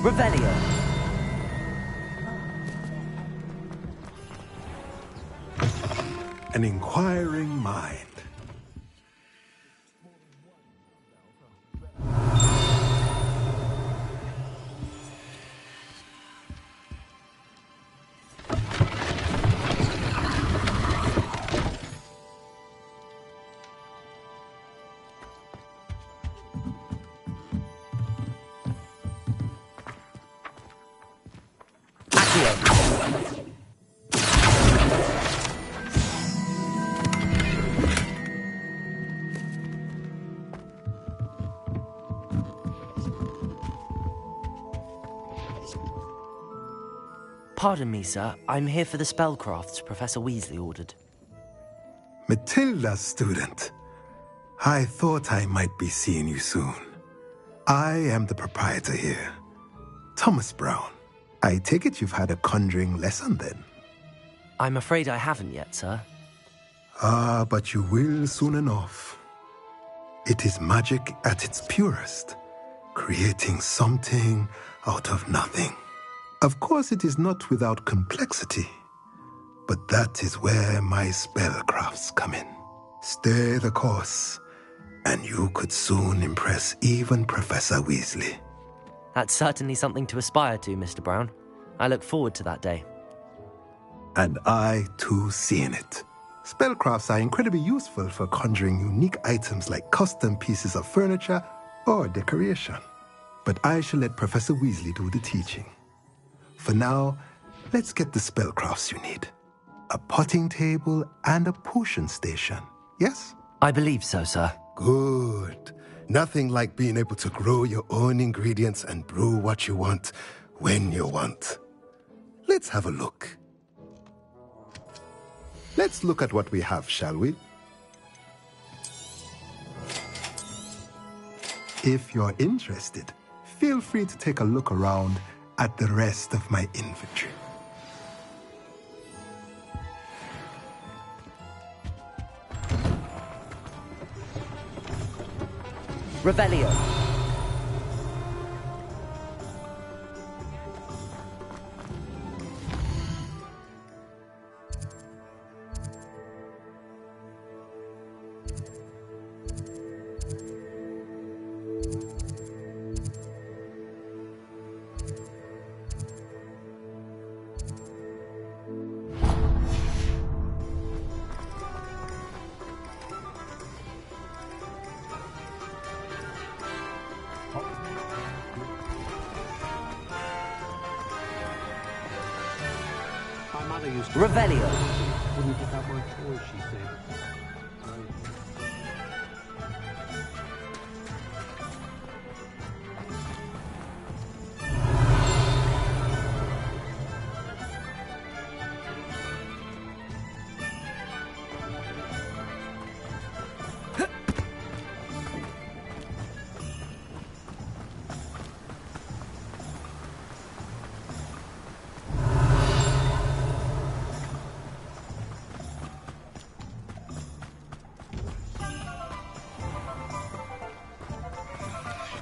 Revelio. An inquiring mind. Pardon me, sir. I'm here for the spellcrafts Professor Weasley ordered. Matilda, student. I thought I might be seeing you soon. I am the proprietor here, Thomas Brown. I take it you've had a conjuring lesson then? I'm afraid I haven't yet, sir. Ah, but you will soon enough. It is magic at its purest, creating something out of nothing. Of course, it is not without complexity, but that is where my spellcrafts come in. Stay the course, And you could soon impress even Professor Weasley. That's certainly something to aspire to, Mr. Brown. I look forward to that day. And I, too, see in it. Spellcrafts are incredibly useful for conjuring unique items like custom pieces of furniture or decoration. But I shall let Professor Weasley do the teaching. For now, let's get the spellcrafts you need. A potting table and a potion station, yes? I believe so, sir. Good. Nothing like being able to grow your own ingredients and brew what you want when you want. Let's have a look. Let's look at what we have, shall we? If you're interested, feel free to take a look around at the rest of my inventory. Revelio. Revelio. Wouldn't pick up my toys, she said.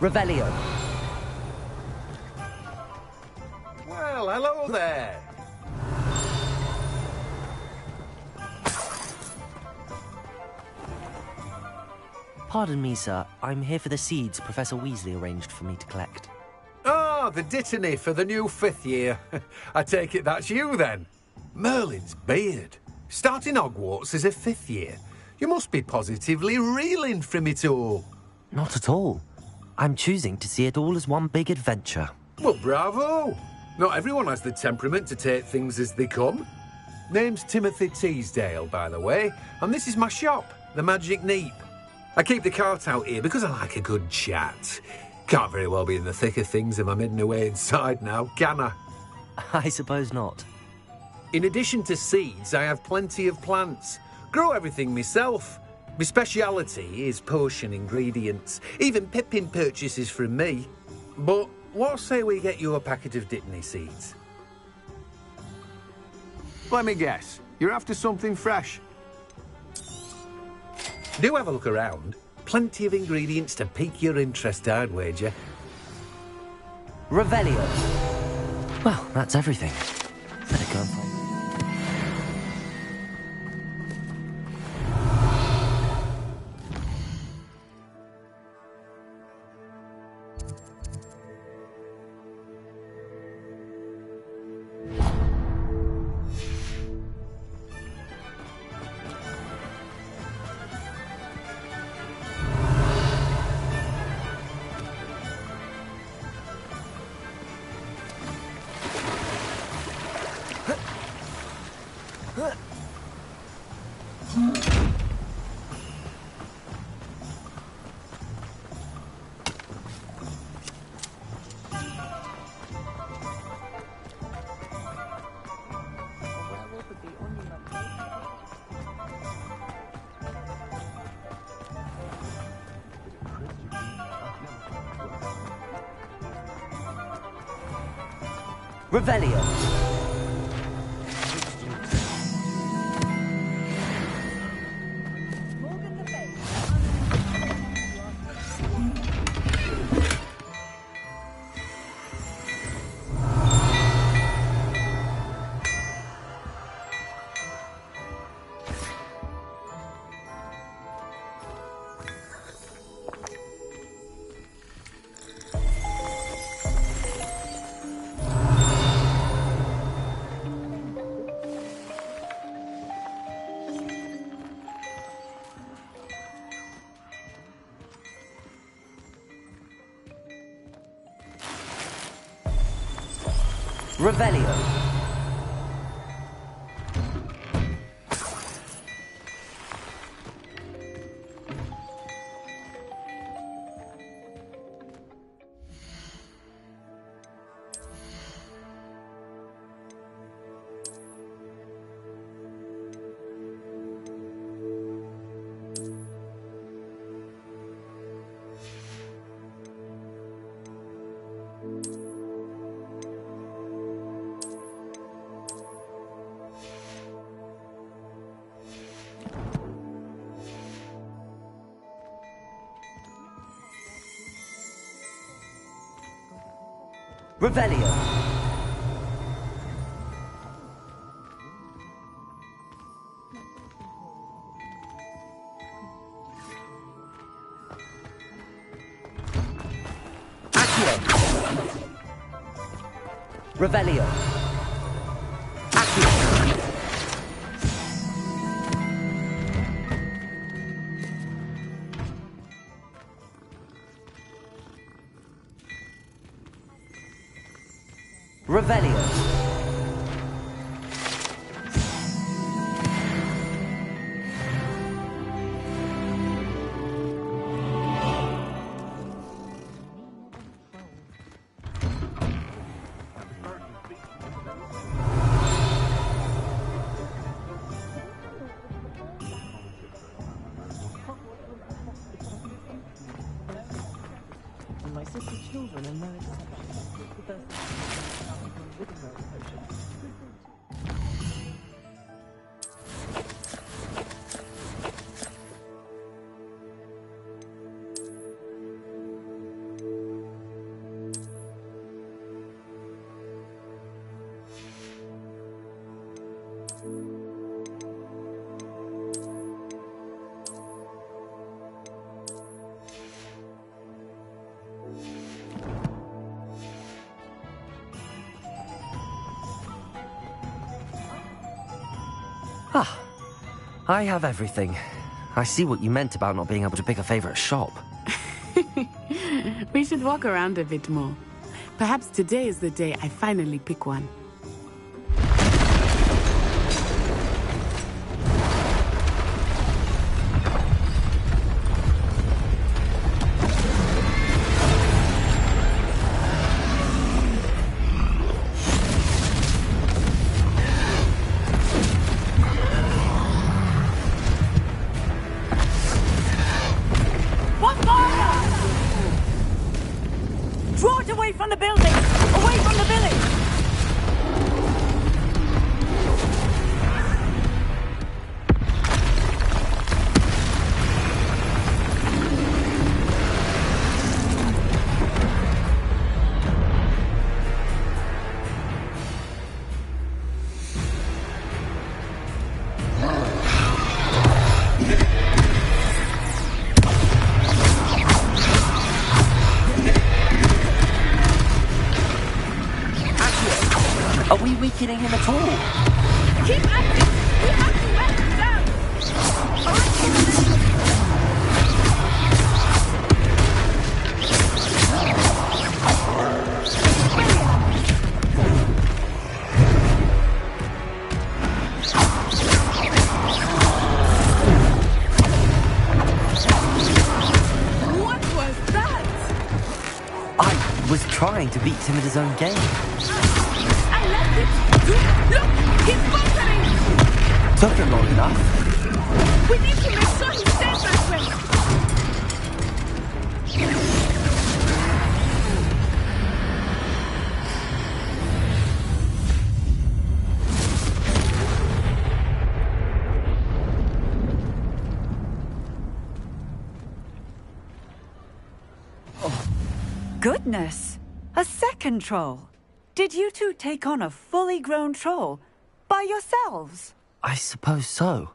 Revelio. Well, hello there. Pardon me, sir. I'm here for the seeds Professor Weasley arranged for me to collect. Ah, the dittany for the new 5th year. I take it that's you, then. Merlin's beard. Starting Hogwarts as a 5th year. You must be positively reeling from it all. Not at all. I'm choosing to see it all as one big adventure. Well, bravo. Not everyone has the temperament to take things as they come. Name's Timothy Teasdale, by the way, and this is my shop, the Magic Neep. I keep the cart out here because I like a good chat. Can't very well be in the thick of things if I'm hidden away inside now, can I? I suppose not. In addition to seeds, I have plenty of plants. Grow everything myself. My speciality is potion ingredients. Even Pippin purchases from me. But what say we get you a packet of Dittany seeds? Let me guess. You're after something fresh. Do have a look around. Plenty of ingredients to pique your interest, I'd wager. Revelio. Well, that's everything. Better go and find... Revelio. Revelio. Revelio. Accio. Revelio. Accio. Revelio. My sister's children are married. Ah, I have everything. I see what you meant about not being able to pick a favorite shop. We should walk around a bit more. Perhaps today is the day I finally pick one. Draw it away from the building! Away from the village! Are we weakening him at all? Keep acting! We have to let him down! What was that? I was trying to beat him at his own game. Look! He's faltering! Took him long enough. We need to make sure he stays that way! Goodness! A second troll! Did you two take on a fully grown troll? By yourselves? I suppose so.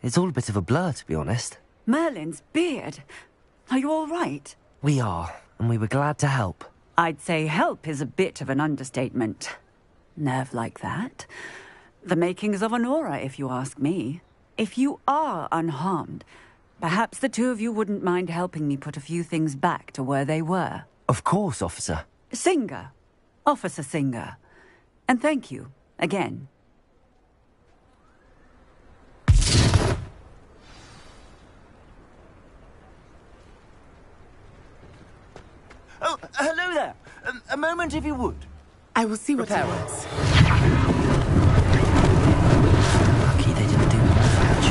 It's all a bit of a blur, to be honest. Merlin's beard. Are you all right? We are, and we were glad to help. I'd say help is a bit of an understatement. Nerve like that. The makings of an aura, if you ask me. If you are unharmed, perhaps the two of you wouldn't mind helping me put a few things back to where they were. Of course, officer. Singer. Officer Singer. And thank you, again. Oh, hello there. A moment, if you would. I will see what he Reparo. wants. Lucky they didn't do more damage.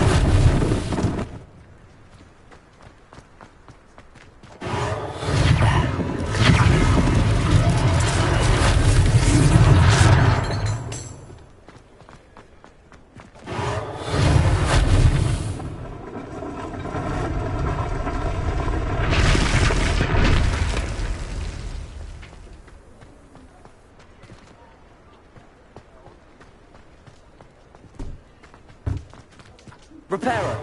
Reparo.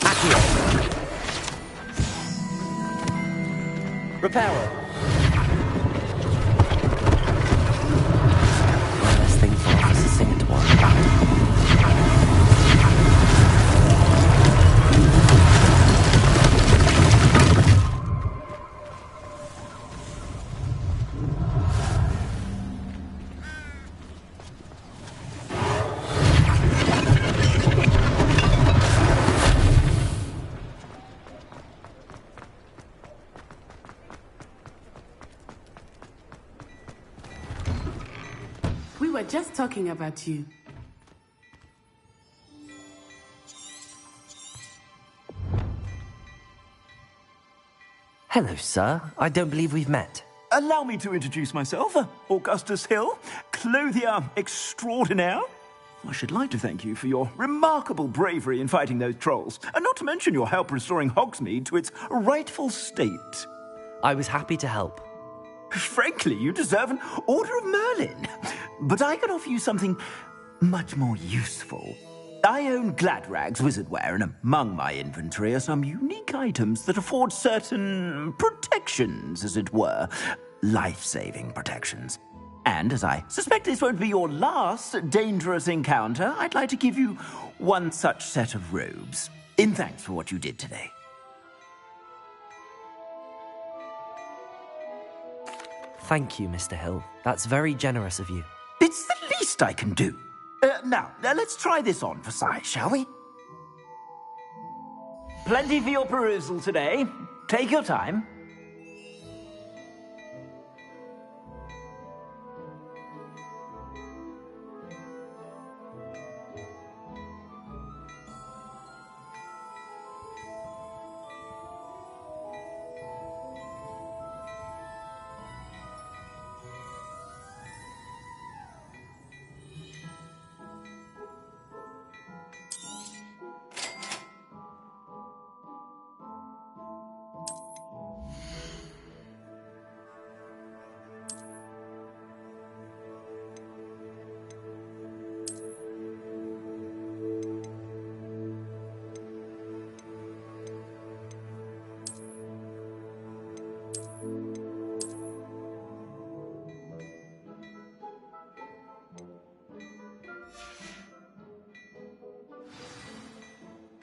Accio. Reparo. One less thing for Officer Singer to worry about. We were just talking about you. Hello, sir. I don't believe we've met. Allow me to introduce myself, Augustus Hill, clothier extraordinaire. I should like to thank you for your remarkable bravery in fighting those trolls, and not to mention your help restoring Hogsmeade to its rightful state. I was happy to help. Frankly, you deserve an Order of Merlin. But I can offer you something much more useful. I own Gladrag's wizardware, and among my inventory are some unique items that afford certain protections, as it were. Life-saving protections. And as I suspect this won't be your last dangerous encounter, I'd like to give you one such set of robes, in thanks for what you did today. Thank you, Mr. Hill. That's very generous of you. It's the least I can do. Now, let's try this on for size, shall we? Plenty for your perusal today. Take your time.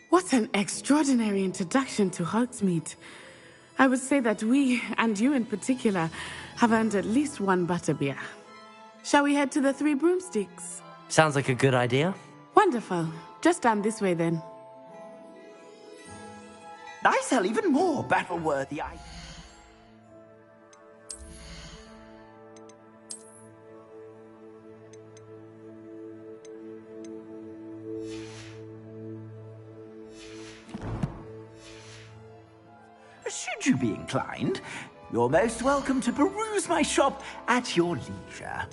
What an extraordinary introduction to Hogsmeade. I would say that we, and you in particular, have earned at least one butterbeer. Shall we head to the Three Broomsticks? Sounds like a good idea. Wonderful. Just down this way then. I sell even more battle-worthy items. Should you be inclined, you're most welcome to peruse my shop at your leisure.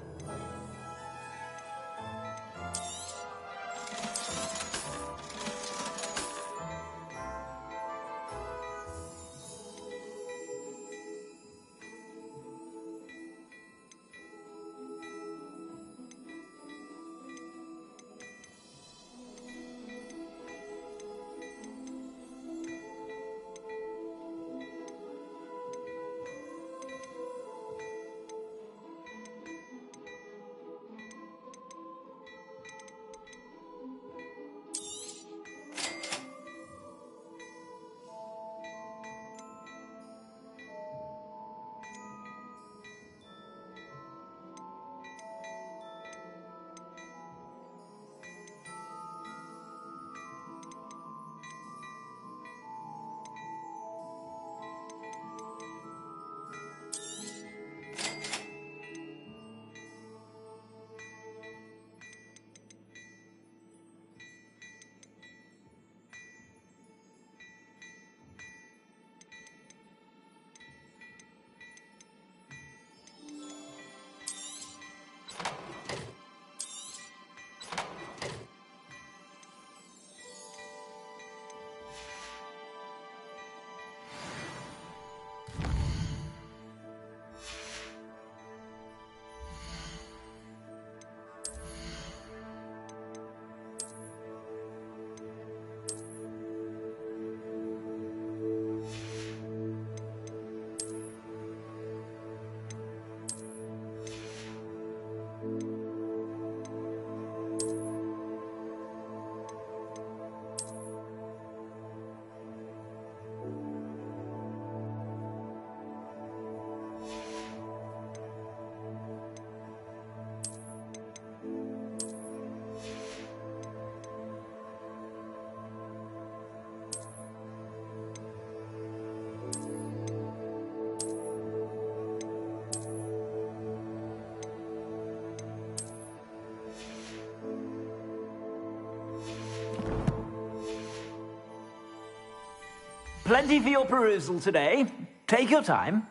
Plenty for your perusal today. Take your time.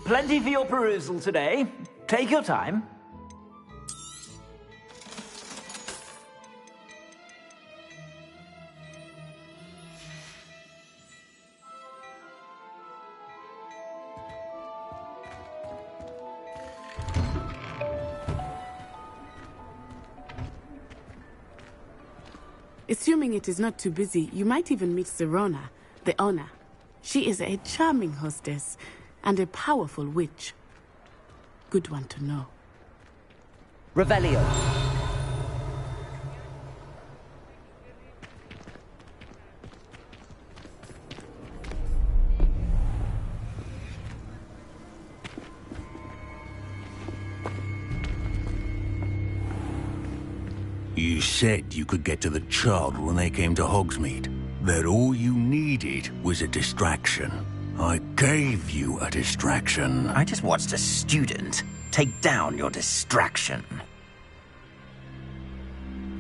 Plenty for your perusal today. Take your time. Assuming it is not too busy, you might even meet Serona, the owner. She is a charming hostess and a powerful witch. Good one to know. Revelio. You said you could get to the child when they came to Hogsmeade. That all you needed was a distraction. I gave you a distraction. I just watched a student take down your distraction.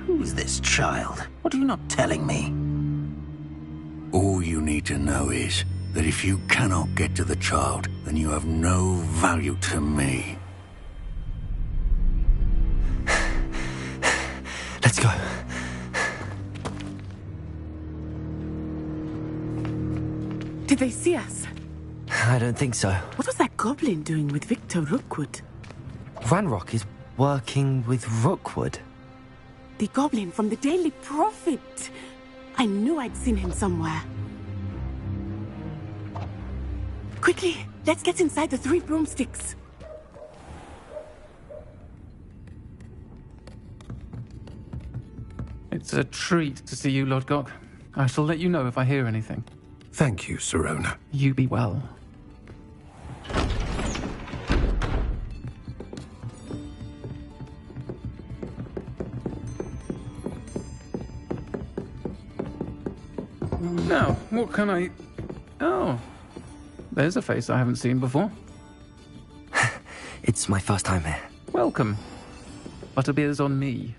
Who's this child? What are you not telling me? All you need to know is that if you cannot get to the child, then you have no value to me. Let's go. Did they see us? I don't think so. What was that goblin doing with Victor Rookwood? Ranrock is working with Rookwood. The goblin from the Daily Prophet. I knew I'd seen him somewhere. Quickly, let's get inside the 3 broomsticks. It's a treat to see you, Lodgok. I shall let you know if I hear anything. Thank you, Serona. You be well. Now, what can I... Oh, there's a face I haven't seen before. It's my first time here. Welcome. Butterbeer's on me.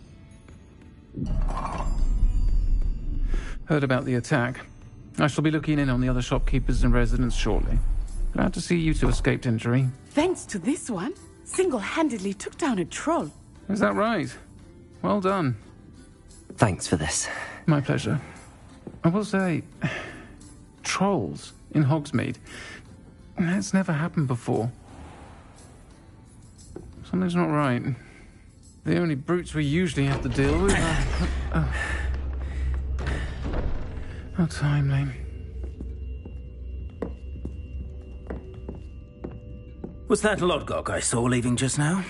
Heard about the attack. I shall be looking in on the other shopkeepers and residents shortly. Glad to see you two escaped injury. Thanks to this one, single-handedly took down a troll. Is that right? Well done. Thanks for this. My pleasure. I will say, trolls in Hogsmeade. That's never happened before. Something's not right. The only brutes we usually have to deal with are... How timely. Was that Lodgok I saw leaving just now?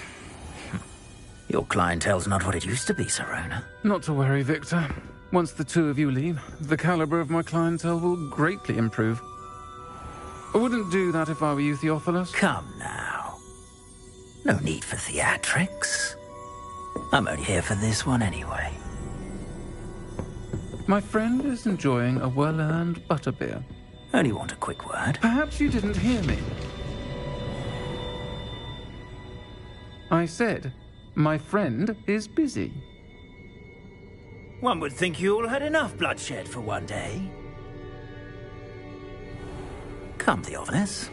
Your clientele's not what it used to be, Serona. Not to worry, Victor. Once the two of you leave, the caliber of my clientele will greatly improve. I wouldn't do that if I were you, Theophilus. Come now. No need for theatrics. I'm only here for this one anyway. My friend is enjoying a well-earned butterbeer. Only want a quick word. Perhaps you didn't hear me. I said, my friend is busy. One would think you all had enough bloodshed for one day. Come, Theophilus.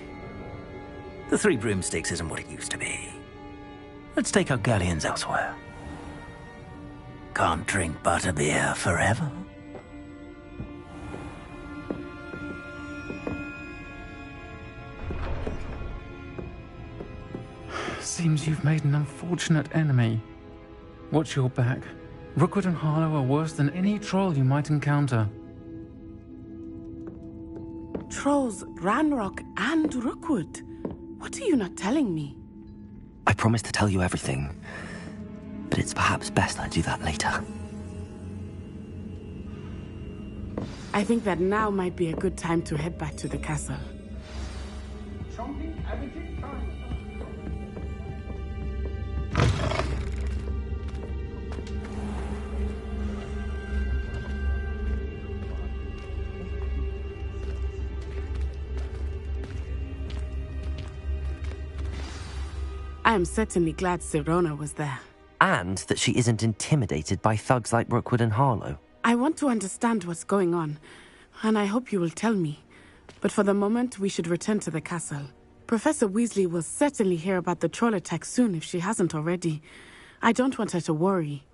The 3 broomsticks isn't what it used to be. Let's take our galleons elsewhere. Can't drink butterbeer forever. Seems you've made an unfortunate enemy. Watch your back. Rookwood and Harlow are worse than any troll you might encounter. Trolls, Ranrock, and Rookwood. What are you not telling me? I promised to tell you everything, but it's perhaps best I do that later. I think that now might be a good time to head back to the castle. I am certainly glad Sirona was there. And that she isn't intimidated by thugs like Rookwood and Harlow. I want to understand what's going on, and I hope you will tell me. But for the moment, we should return to the castle. Professor Weasley will certainly hear about the troll attack soon if she hasn't already. I don't want her to worry.